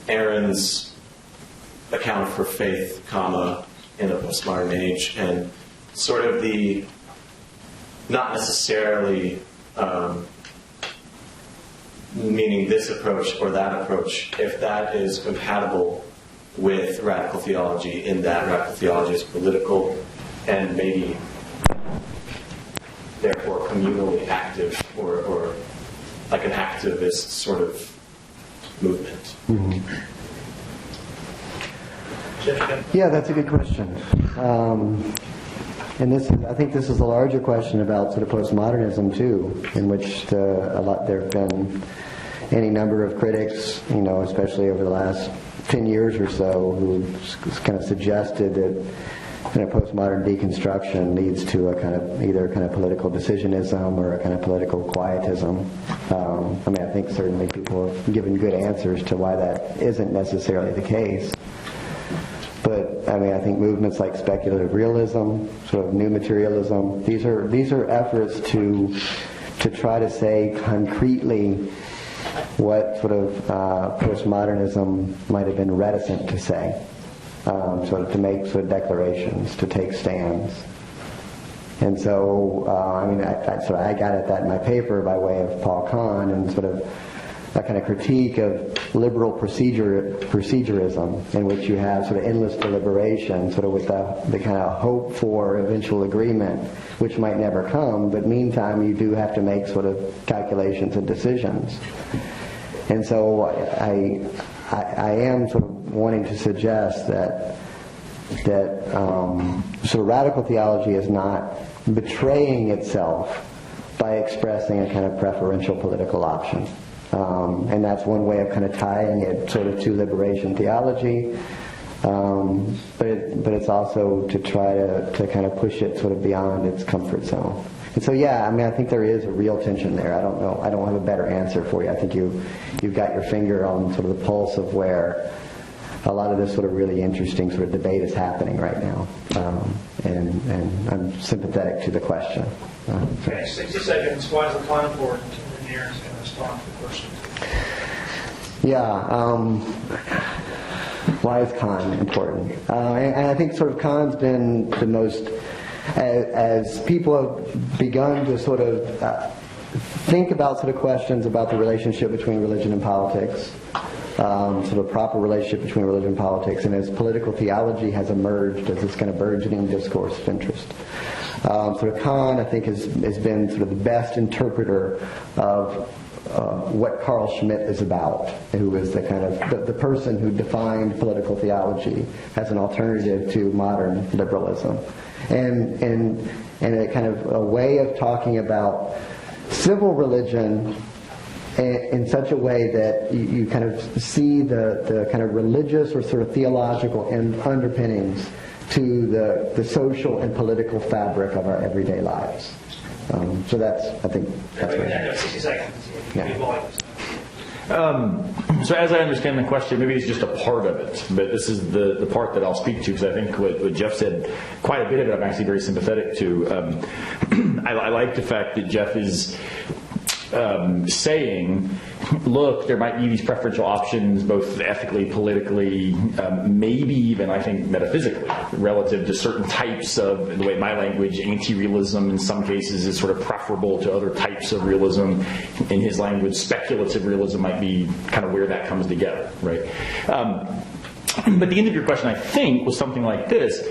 Aaron's account for faith, in a postmodern age, and sort of the not necessarily meaning this approach or that approach, if that is compatible with radical theology, in that radical theology is political and maybe therefore communally active or like an activist sort of movement. Mm-hmm. Yeah, that's a good question. And I think this is a larger question about sort of postmodernism too, in which there have been any number of critics, especially over the last 10 years or so, who kind of suggested that postmodern deconstruction leads to either a kind of political decisionism or a kind of political quietism. I think certainly people have given good answers to why that isn't necessarily the case. But I think movements like speculative realism, sort of new materialism, these are efforts to try to say concretely what sort of postmodernism might have been reticent to say, sort of to make sort of declarations, to take stands. And so, I got at that in my paper by way of Paul Kahn and sort of a kind of critique of liberal procedurism, in which you have sort of endless deliberation, sort of with the kind of hope for eventual agreement, which might never come, but meantime you do have to make sort of calculations and decisions. And so I am sort of wanting to suggest that sort of radical theology is not betraying itself by expressing a kind of preferential political option. And that's one way of kind of tying it sort of to liberation theology. But it's also to try to kind of push it sort of beyond its comfort zone. And so, yeah, I mean, I think there is a real tension there. I don't know. I don't have a better answer for you. I think you've got your finger on sort of the pulse of where a lot of this sort of really interesting sort of debate is happening right now. And I'm sympathetic to the question. Okay, 60 seconds. Why is the Khan important? And the Aaron's going to respond to the question. Yeah. Why is Khan important? And I think sort of Khan's been the most, as people have begun to sort of think about sort of questions about the relationship between religion and politics, sort of proper relationship between religion and politics, and as political theology has emerged as this kind of burgeoning discourse of interest. Sort of Khan, I think, has been sort of the best interpreter of what Carl Schmitt is about, who is the kind of the person who defined political theology as an alternative to modern liberalism, and a kind of a way of talking about civil religion in such a way that you kind of see the kind of religious or sort of theological underpinnings to the social and political fabric of our everyday lives. So I think that's what 60 seconds. Yeah. So as I understand the question, maybe it's just a part of it, but this is the part that I'll speak to, because I think what Jeff said, quite a bit of it I'm actually very sympathetic to. I like the fact that Jeff is saying, look, there might be these preferential options, both ethically, politically, maybe even, I think, metaphysically, relative to certain types of, in the way my language, anti-realism in some cases is sort of preferable to other types of realism. In his language, speculative realism might be kind of where that comes together, right? But the end of your question, I think, was something like this.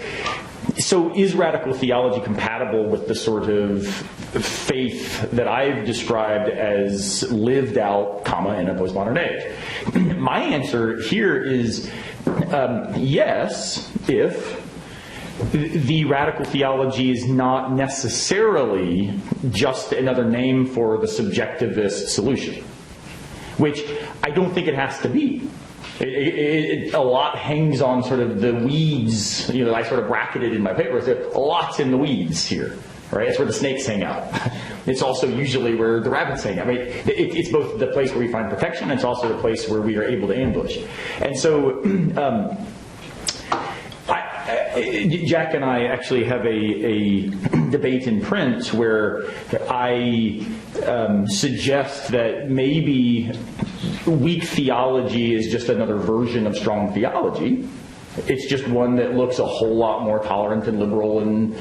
So is radical theology compatible with the sort of faith that I've described as lived out, in a postmodern age? My answer here is yes, if the radical theology is not necessarily just another name for the subjectivist solution, which I don't think it has to be. A lot hangs on sort of the weeds. I sort of bracketed in my paper. There's lots in the weeds here, right? That's where the snakes hang out. It's also usually where the rabbits hang out. I mean, it's both the place where we find protection, and it's also the place where we are able to ambush. And so, Jack and I actually have a debate in print where I suggest that maybe weak theology is just another version of strong theology. It's just one that looks a whole lot more tolerant and liberal and,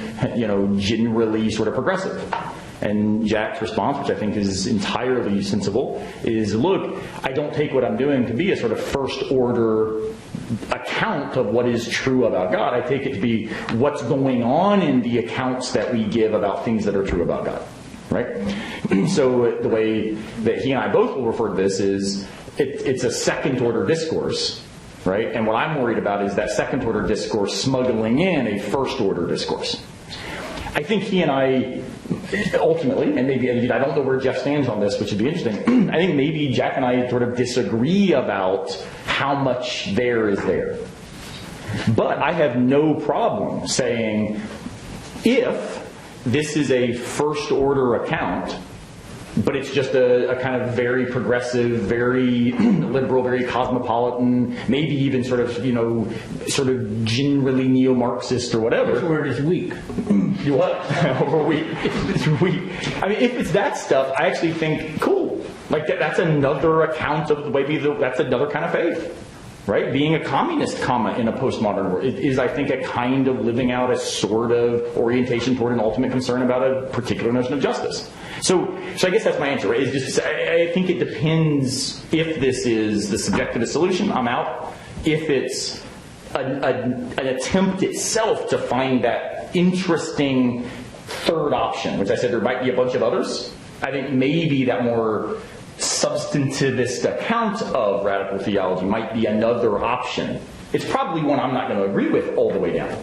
generally sort of progressive. And Jack's response, which I think is entirely sensible, is, look, I don't take what I'm doing to be a sort of first-order account of what is true about God. I take it to be what's going on in the accounts that we give about things that are true about God. Right? So the way that he and I both will refer to this is it's a second-order discourse, right? And what I'm worried about is that second-order discourse smuggling in a first-order discourse. I think he and I ultimately, and maybe I don't know where Jeff stands on this, which would be interesting. I think maybe Jack and I sort of disagree about how much there is there. But I have no problem saying if this is a first-order account, but it's just a kind of very progressive, very liberal, very cosmopolitan, maybe even sort of generally neo-Marxist or whatever. This word is weak. What? Or weak. It's weak. I mean, if it's that stuff, I actually think, cool. Like that's another account of maybe that's another kind of faith, right? Being a communist, in a postmodern world is, I think, a kind of living out a sort of orientation toward an ultimate concern about a particular notion of justice. So I guess that's my answer, right? Is just I think it depends if this is the subjectivist solution, I'm out. If it's an attempt itself to find that interesting third option, which I said there might be a bunch of others, I think maybe that more substantivist account of radical theology might be another option. It's probably one I'm not going to agree with all the way down.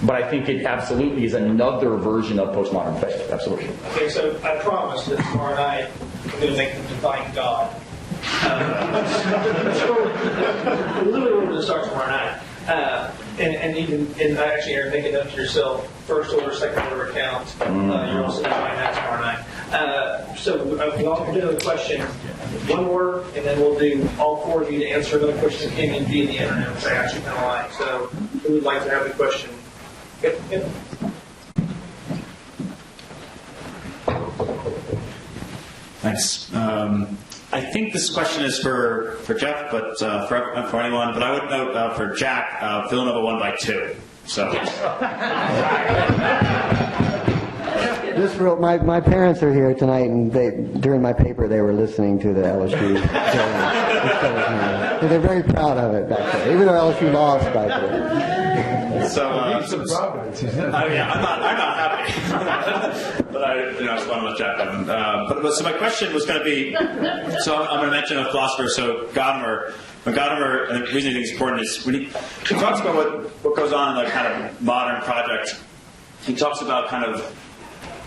But I think it absolutely is another version of postmodern faith. Absolutely. Okay, so I promise that tomorrow night I'm going to make them define God. Literally, we're going to start tomorrow night. And actually, Aaron, make it up to yourself. First order, second order account. You're also defining that tomorrow night. So we all can do a question, one word, and then we'll do all four of you to answer another question that came in via the internet, which I actually kind of like. So who would like to have the question? Yep. Thanks. I think this question is for Jeff, but for anyone. But I would note for Jack, Villanova won by 2. So. My parents are here tonight, and during my paper they were listening to the LSU. They're very proud of it back there, even though LSU lost back there. So, I'm not happy. But I just want to let Jack have him. So my question was going to be, so I'm going to mention a philosopher, so Gadamer. When Gadamer, and the reason I think it's important is when he talks about what goes on in the kind of modern project, he talks about kind of,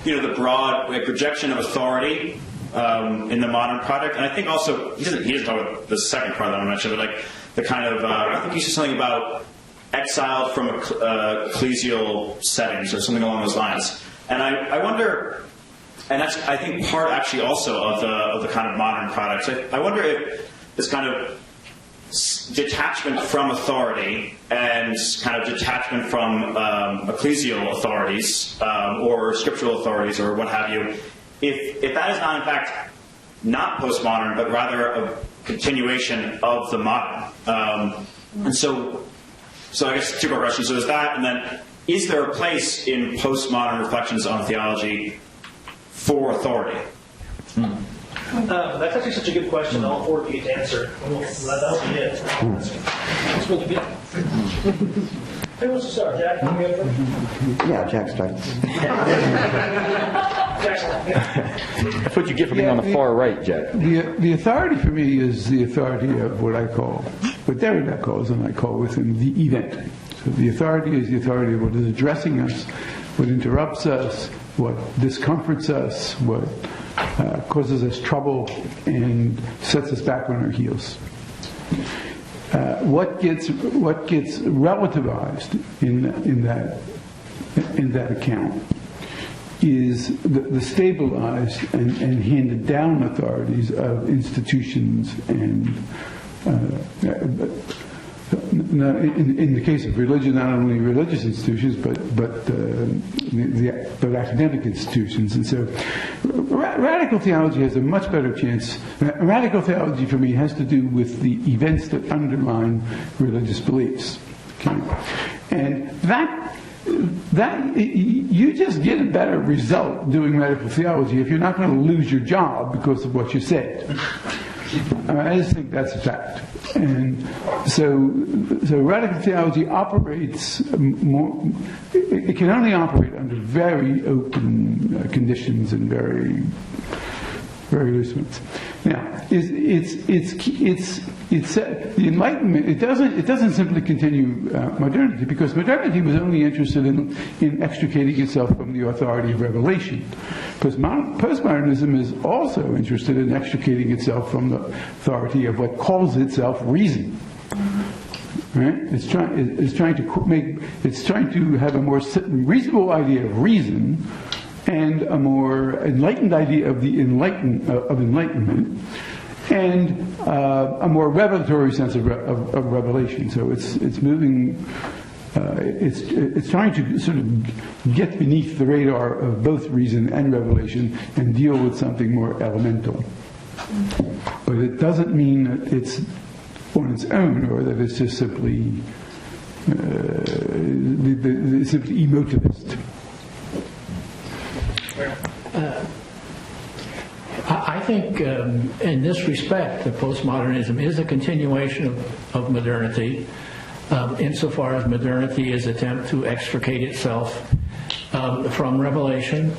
the broad projection of authority in the modern project. And I think also, he doesn't talk about the second part that I mentioned, but like the kind of, I think he said something about exiled from ecclesial settings or something along those lines. And I wonder, and that's I think part actually also of the kind of modern products. I wonder if this kind of detachment from authority and kind of detachment from ecclesial authorities or scriptural authorities or what have you, if that is not in fact not postmodern but rather a continuation of the modern. And so I guess two more questions. So there's that, and then is there a place in postmodern reflections on theology for authority? That's actually such a good question. All four of you to answer. That'll be it. That's really good. Who wants to start? Jack, you want to go first? Yeah, Jack starts. That's what you get for being on the far right, Jack. The authority for me is the authority of what Derrida calls, and I call with him the event. So the authority is the authority of what is addressing us, what interrupts us, what discomforts us, what causes us trouble, and sets us back on our heels. What gets relativized in that account is the stabilized and handed down authorities of institutions and in the case of religion, not only religious institutions but academic institutions. And so radical theology has a much better chance. Radical theology for me has to do with the events that underline religious beliefs. Okay? And that you just get a better result doing radical theology if you're not going to lose your job because of what you said. I just think that's a fact. And so radical theology operates more, it can only operate under very open conditions and very, very loose ones. Now, it's the Enlightenment. It doesn't simply continue modernity, because modernity was only interested in extricating itself from the authority of revelation. Postmodernism is also interested in extricating itself from the authority of what calls itself reason. Right? It's trying to have a more reasonable idea of reason and a more enlightened idea of enlightenment, and a more revelatory sense of revelation. So it's moving. It's trying to sort of get beneath the radar of both reason and revelation and deal with something more elemental. But it doesn't mean that it's on its own, or that it's just simply simply emotivist. I think in this respect, the postmodernism is a continuation of modernity, insofar as modernity is an attempt to extricate itself from revelation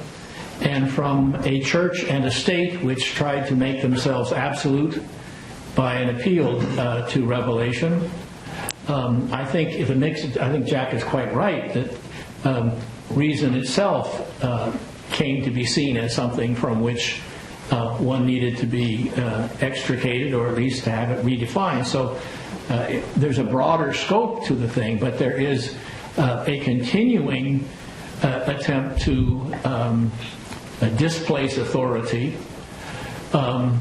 and from a church and a state which tried to make themselves absolute by an appeal to revelation. I think I think Jack is quite right that reason itself came to be seen as something from which one needed to be extricated, or at least to have it redefined. So there's a broader scope to the thing, but there is a continuing attempt to displace authority on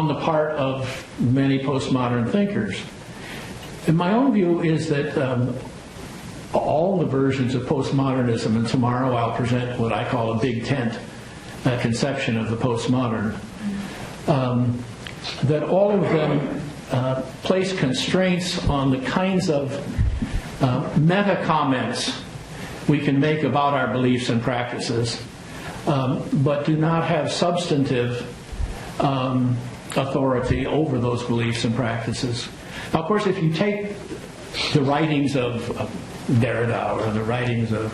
the part of many postmodern thinkers. And my own view is that all the versions of postmodernism, and tomorrow I'll present what I call a big tent conception of the postmodern, that all of them place constraints on the kinds of meta comments we can make about our beliefs and practices, but do not have substantive authority over those beliefs and practices. Now, of course, if you take the writings of Derrida or the writings of,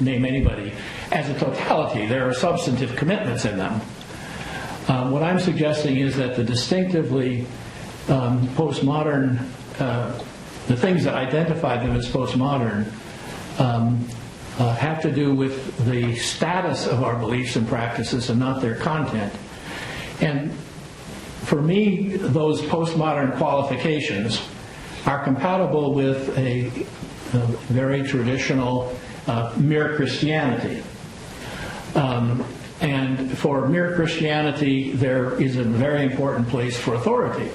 name anybody, as a totality, there are substantive commitments in them. What I'm suggesting is that the distinctively postmodern, the things that identify them as postmodern, have to do with the status of our beliefs and practices and not their content. And for me, those postmodern qualifications are compatible with a very traditional mere Christianity. And for mere Christianity, there is a very important place for authority.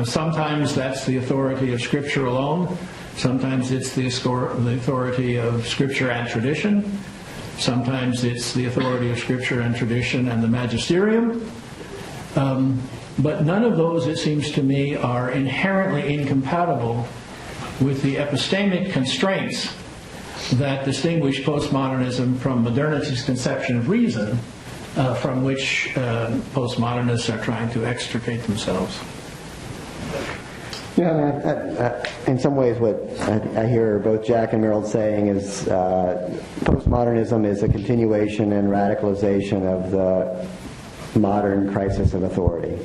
Sometimes that's the authority of Scripture alone. Sometimes it's the authority of Scripture and tradition. Sometimes it's the authority of Scripture and tradition and the magisterium. But none of those, it seems to me, are inherently incompatible with the epistemic constraints that distinguish postmodernism from modernity's conception of reason, from which postmodernists are trying to extricate themselves. Yeah, in some ways what I hear both Jack and Merrill saying is postmodernism is a continuation and radicalization of the modern crisis of authority.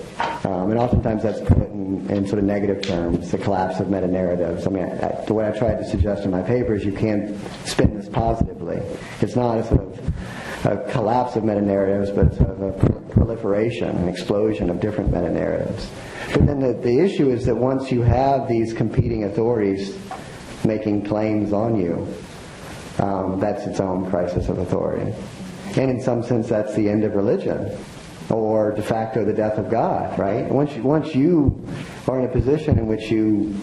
And oftentimes that's put in sort of negative terms, the collapse of meta-narratives. I mean, the way I tried to suggest in my paper is you can't spin this positively. It's not a sort of a collapse of meta-narratives, but sort of a proliferation, an explosion of different meta-narratives. But then the issue is that once you have these competing authorities making claims on you, that's its own crisis of authority. And in some sense, that's the end of religion, or de facto the death of God, right? Once you are in a position in which you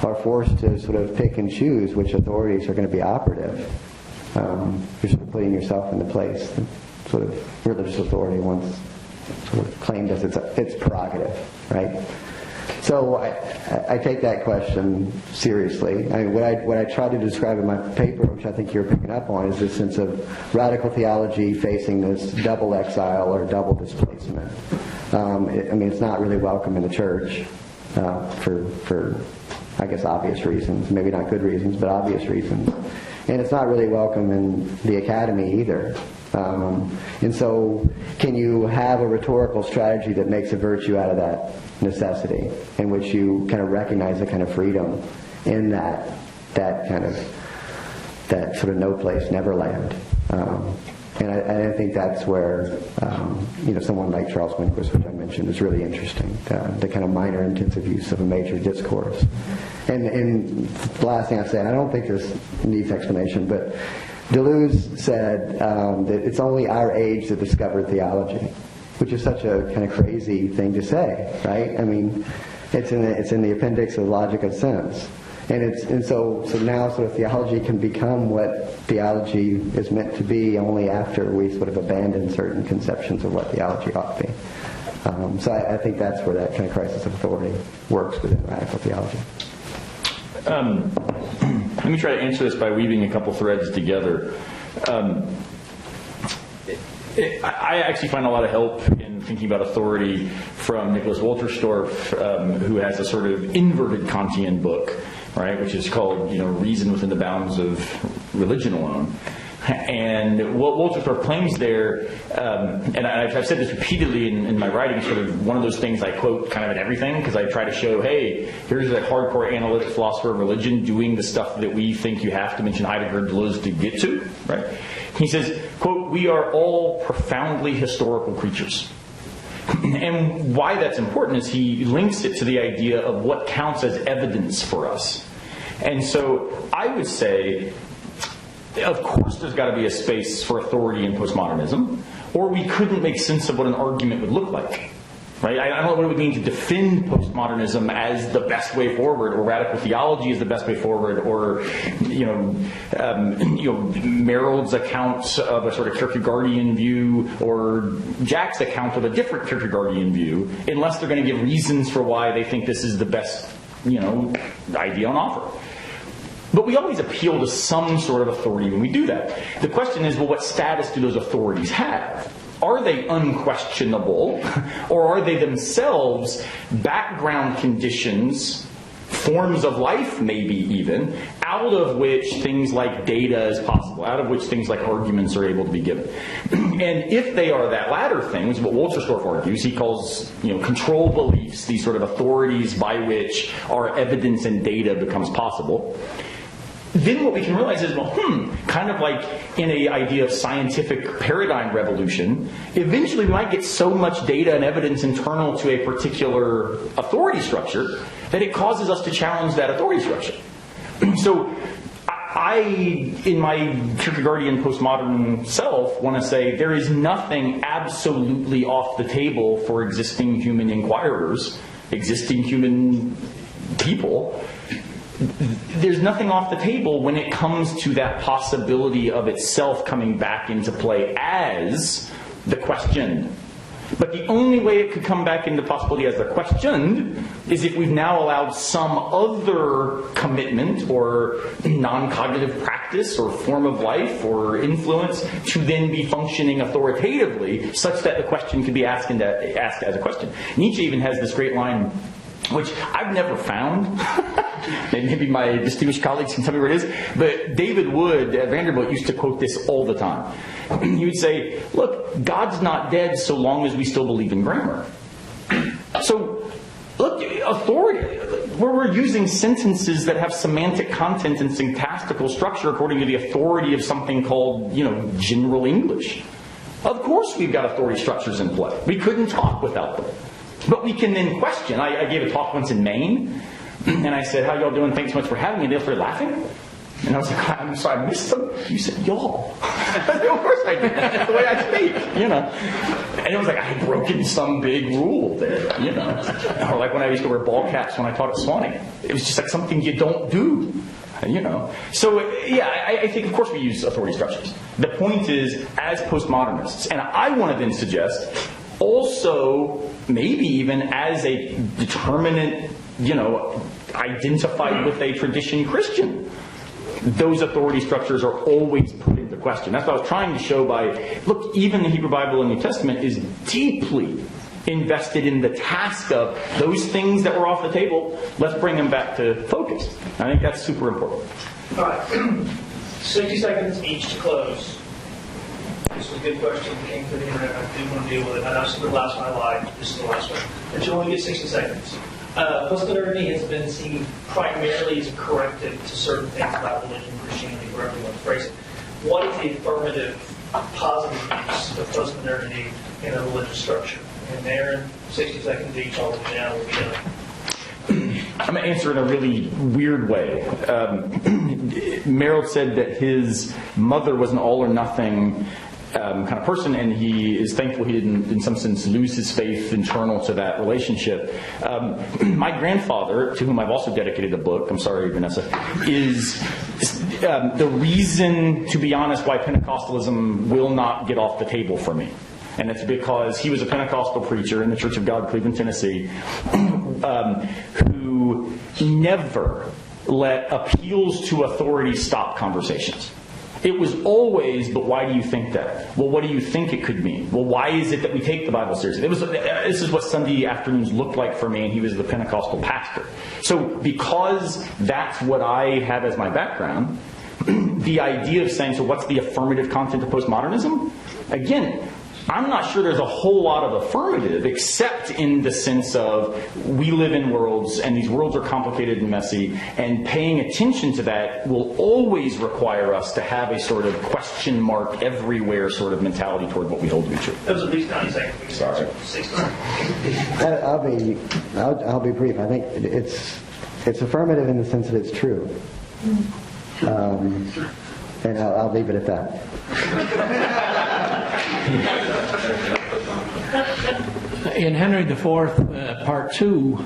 are forced to sort of pick and choose which authorities are going to be operative, you're sort of putting yourself in the place that sort of religious authority once sort of claimed as its prerogative, right? So I take that question seriously. I mean, what I try to describe in my paper, which I think you're picking up on, is this sense of radical theology facing this double exile or double displacement. I mean, it's not really welcome in the church for I guess obvious reasons, maybe not good reasons, but obvious reasons. And it's not really welcome in the academy either. And so can you have a rhetorical strategy that makes a virtue out of that necessity, in which you kind of recognize a kind of freedom in that sort of no place, never land? And I think that's where someone like Charles Winquist, which I mentioned, is really interesting. The kind of minor intensive use of a major discourse. And the last thing I say, I don't think this needs explanation, but Deleuze said that it's only our age that discovered theology, which is such a kind of crazy thing to say, right? I mean, it's in the appendix of Logic of Sense. And so now sort of theology can become what theology is meant to be only after we sort of abandon certain conceptions of what theology ought to be. So I think that's where that kind of crisis of authority works within radical theology. Let me try to answer this by weaving a couple threads together. I actually find a lot of help in thinking about authority from Nicholas Wolterstorff, who has a sort of inverted Kantian book, right, which is called, Reason Within the Bounds of Religion Alone. And what Wolterstorff claims there, and I've said this repeatedly in my writing, sort of one of those things I quote kind of in everything, because I try to show, hey, here's a hardcore analytic philosopher of religion doing the stuff that we think you have to mention Heidegger and Deleuze to get to, right? He says, quote, "We are all profoundly historical creatures." And why that's important is he links it to the idea of what counts as evidence for us. And so I would say, of course there's got to be a space for authority in postmodernism, or we couldn't make sense of what an argument would look like. Right? I don't know what it would mean to defend postmodernism as the best way forward, or radical theology as the best way forward, or Merrill's account of a sort of Kierkegaardian view, or Jack's account of a different Kierkegaardian view, unless they're going to give reasons for why they think this is the best, idea on offer. But we always appeal to some sort of authority when we do that. The question is, well, what status do those authorities have? Are they unquestionable, or are they themselves background conditions, forms of life maybe even, out of which things like data is possible, out of which things like arguments are able to be given? And if they are that latter thing, which is what Wolterstorff argues, he calls control beliefs, these sort of authorities by which our evidence and data becomes possible, then what we can realize is, kind of like in an idea of scientific paradigm revolution, eventually we might get so much data and evidence internal to a particular authority structure that it causes us to challenge that authority structure. So I, in my Kierkegaardian postmodern self, want to say there is nothing absolutely off the table for existing human inquirers, existing human people. There's nothing off the table when it comes to that possibility of itself coming back into play as the questioned. But the only way it could come back into possibility as the questioned is if we've now allowed some other commitment or non-cognitive practice or form of life or influence to then be functioning authoritatively such that the question could be asked as a question. Nietzsche even has this great line, which I've never found. Maybe my distinguished colleagues can tell me where it is. But David Wood at Vanderbilt used to quote this all the time. He would say, look, God's not dead so long as we still believe in grammar. So, look, authority, where we're using sentences that have semantic content and syntactical structure according to the authority of something called, general English. Of course we've got authority structures in play. We couldn't talk without them. But we can then question. I gave a talk once in Maine, and I said, how y'all doing? Thanks so much for having me. And they started laughing. And I was like, I'm sorry, I missed them. You said, y'all. Of course I did. That's the way I speak, And it was like I had broken some big rule there, Or like when I used to wear ball caps when I taught at Swanee. It was just like something you don't do, So, I think, of course, we use authority structures. The point is, as postmodernists, and I want to then suggest, also, maybe even as a determinate, identified with a tradition Christian, those authority structures are always put into question. That's what I was trying to show by, look, even the Hebrew Bible and New Testament is deeply invested in the task of those things that were off the table, let's bring them back to focus. I think that's super important. All right. 60 seconds each to close. This was a good question. It came through the internet. I do want to deal with it. I know this is the last one I lied. This is the last one. But you only get 60 seconds. Postmodernity has been seen primarily as a corrective to certain things about religion, Christianity, wherever you want to phrase it. What is the affirmative, positive use of postmodernity in a religious structure? And there, 60 seconds each, all the way down, will be done. I'm going to answer in a really weird way. Merrill said that his mother was an all or nothing, kind of person, and he is thankful he didn't, in some sense, lose his faith internal to that relationship. My grandfather, to whom I've also dedicated a book, I'm sorry, Vanessa, is the reason, to be honest, why Pentecostalism will not get off the table for me. And it's because he was a Pentecostal preacher in the Church of God, Cleveland, Tennessee, who never let appeals to authority stop conversations. It was always, but why do you think that? Well, what do you think it could mean? Well, why is it that we take the Bible seriously? This is what Sunday afternoons looked like for me, and he was the Pentecostal pastor. So because that's what I have as my background, the idea of saying, so what's the affirmative content of postmodernism? Again, I'm not sure there's a whole lot of affirmative, except in the sense of we live in worlds, and these worlds are complicated and messy, and paying attention to that will always require us to have a sort of question mark everywhere sort of mentality toward what we hold to be true. That was at least 90 seconds. Sorry. 60 I'll be brief. I think it's affirmative in the sense that it's true, and I'll leave it at that. In Henry IV, Part 2,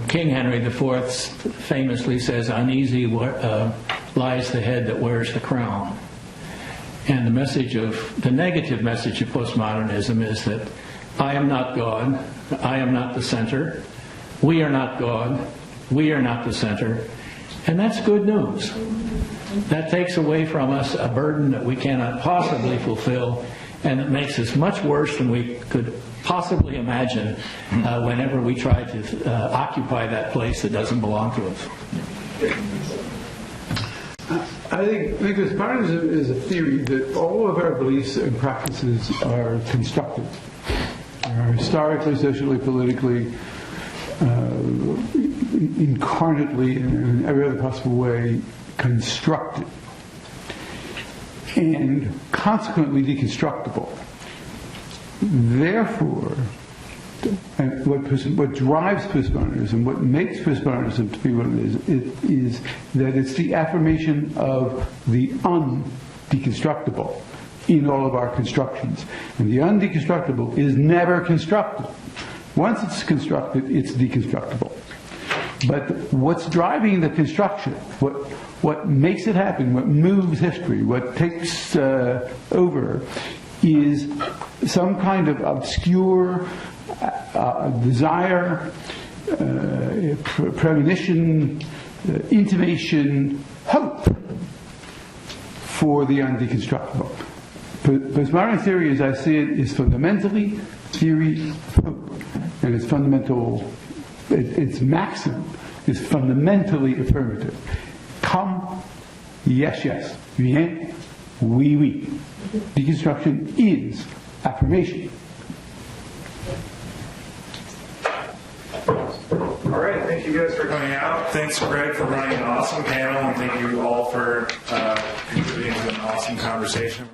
King Henry IV famously says, "Uneasy lies the head that wears the crown." And the negative message of postmodernism is that I am not God, I am not the center, we are not God, we are not the center, and that's good news. That takes away from us a burden that we cannot possibly fulfill, and it makes us much worse than we could possibly imagine whenever we try to occupy that place that doesn't belong to us. I think postmodernism is a theory that all of our beliefs and practices are constructed. Are historically, socially, politically, incarnately, and in every other possible way, constructed and consequently deconstructible. Therefore, what drives postmodernism, what makes postmodernism to be what it is that it's the affirmation of the undeconstructible in all of our constructions. And the undeconstructible is never constructed. Once it's constructed, it's deconstructible. But what's driving the construction, what makes it happen, what moves history, what takes over, is some kind of obscure desire, premonition, intimation, hope for the undeconstructible. Postmodern theory, as I see it, is fundamentally theory of hope, and its maxim is fundamentally affirmative. Come, yes, yes. Viens, oui, oui. Deconstruction is affirmation. All right, thank you guys for coming out. Thanks, Greg, for running an awesome panel, and thank you all for contributing to an awesome conversation.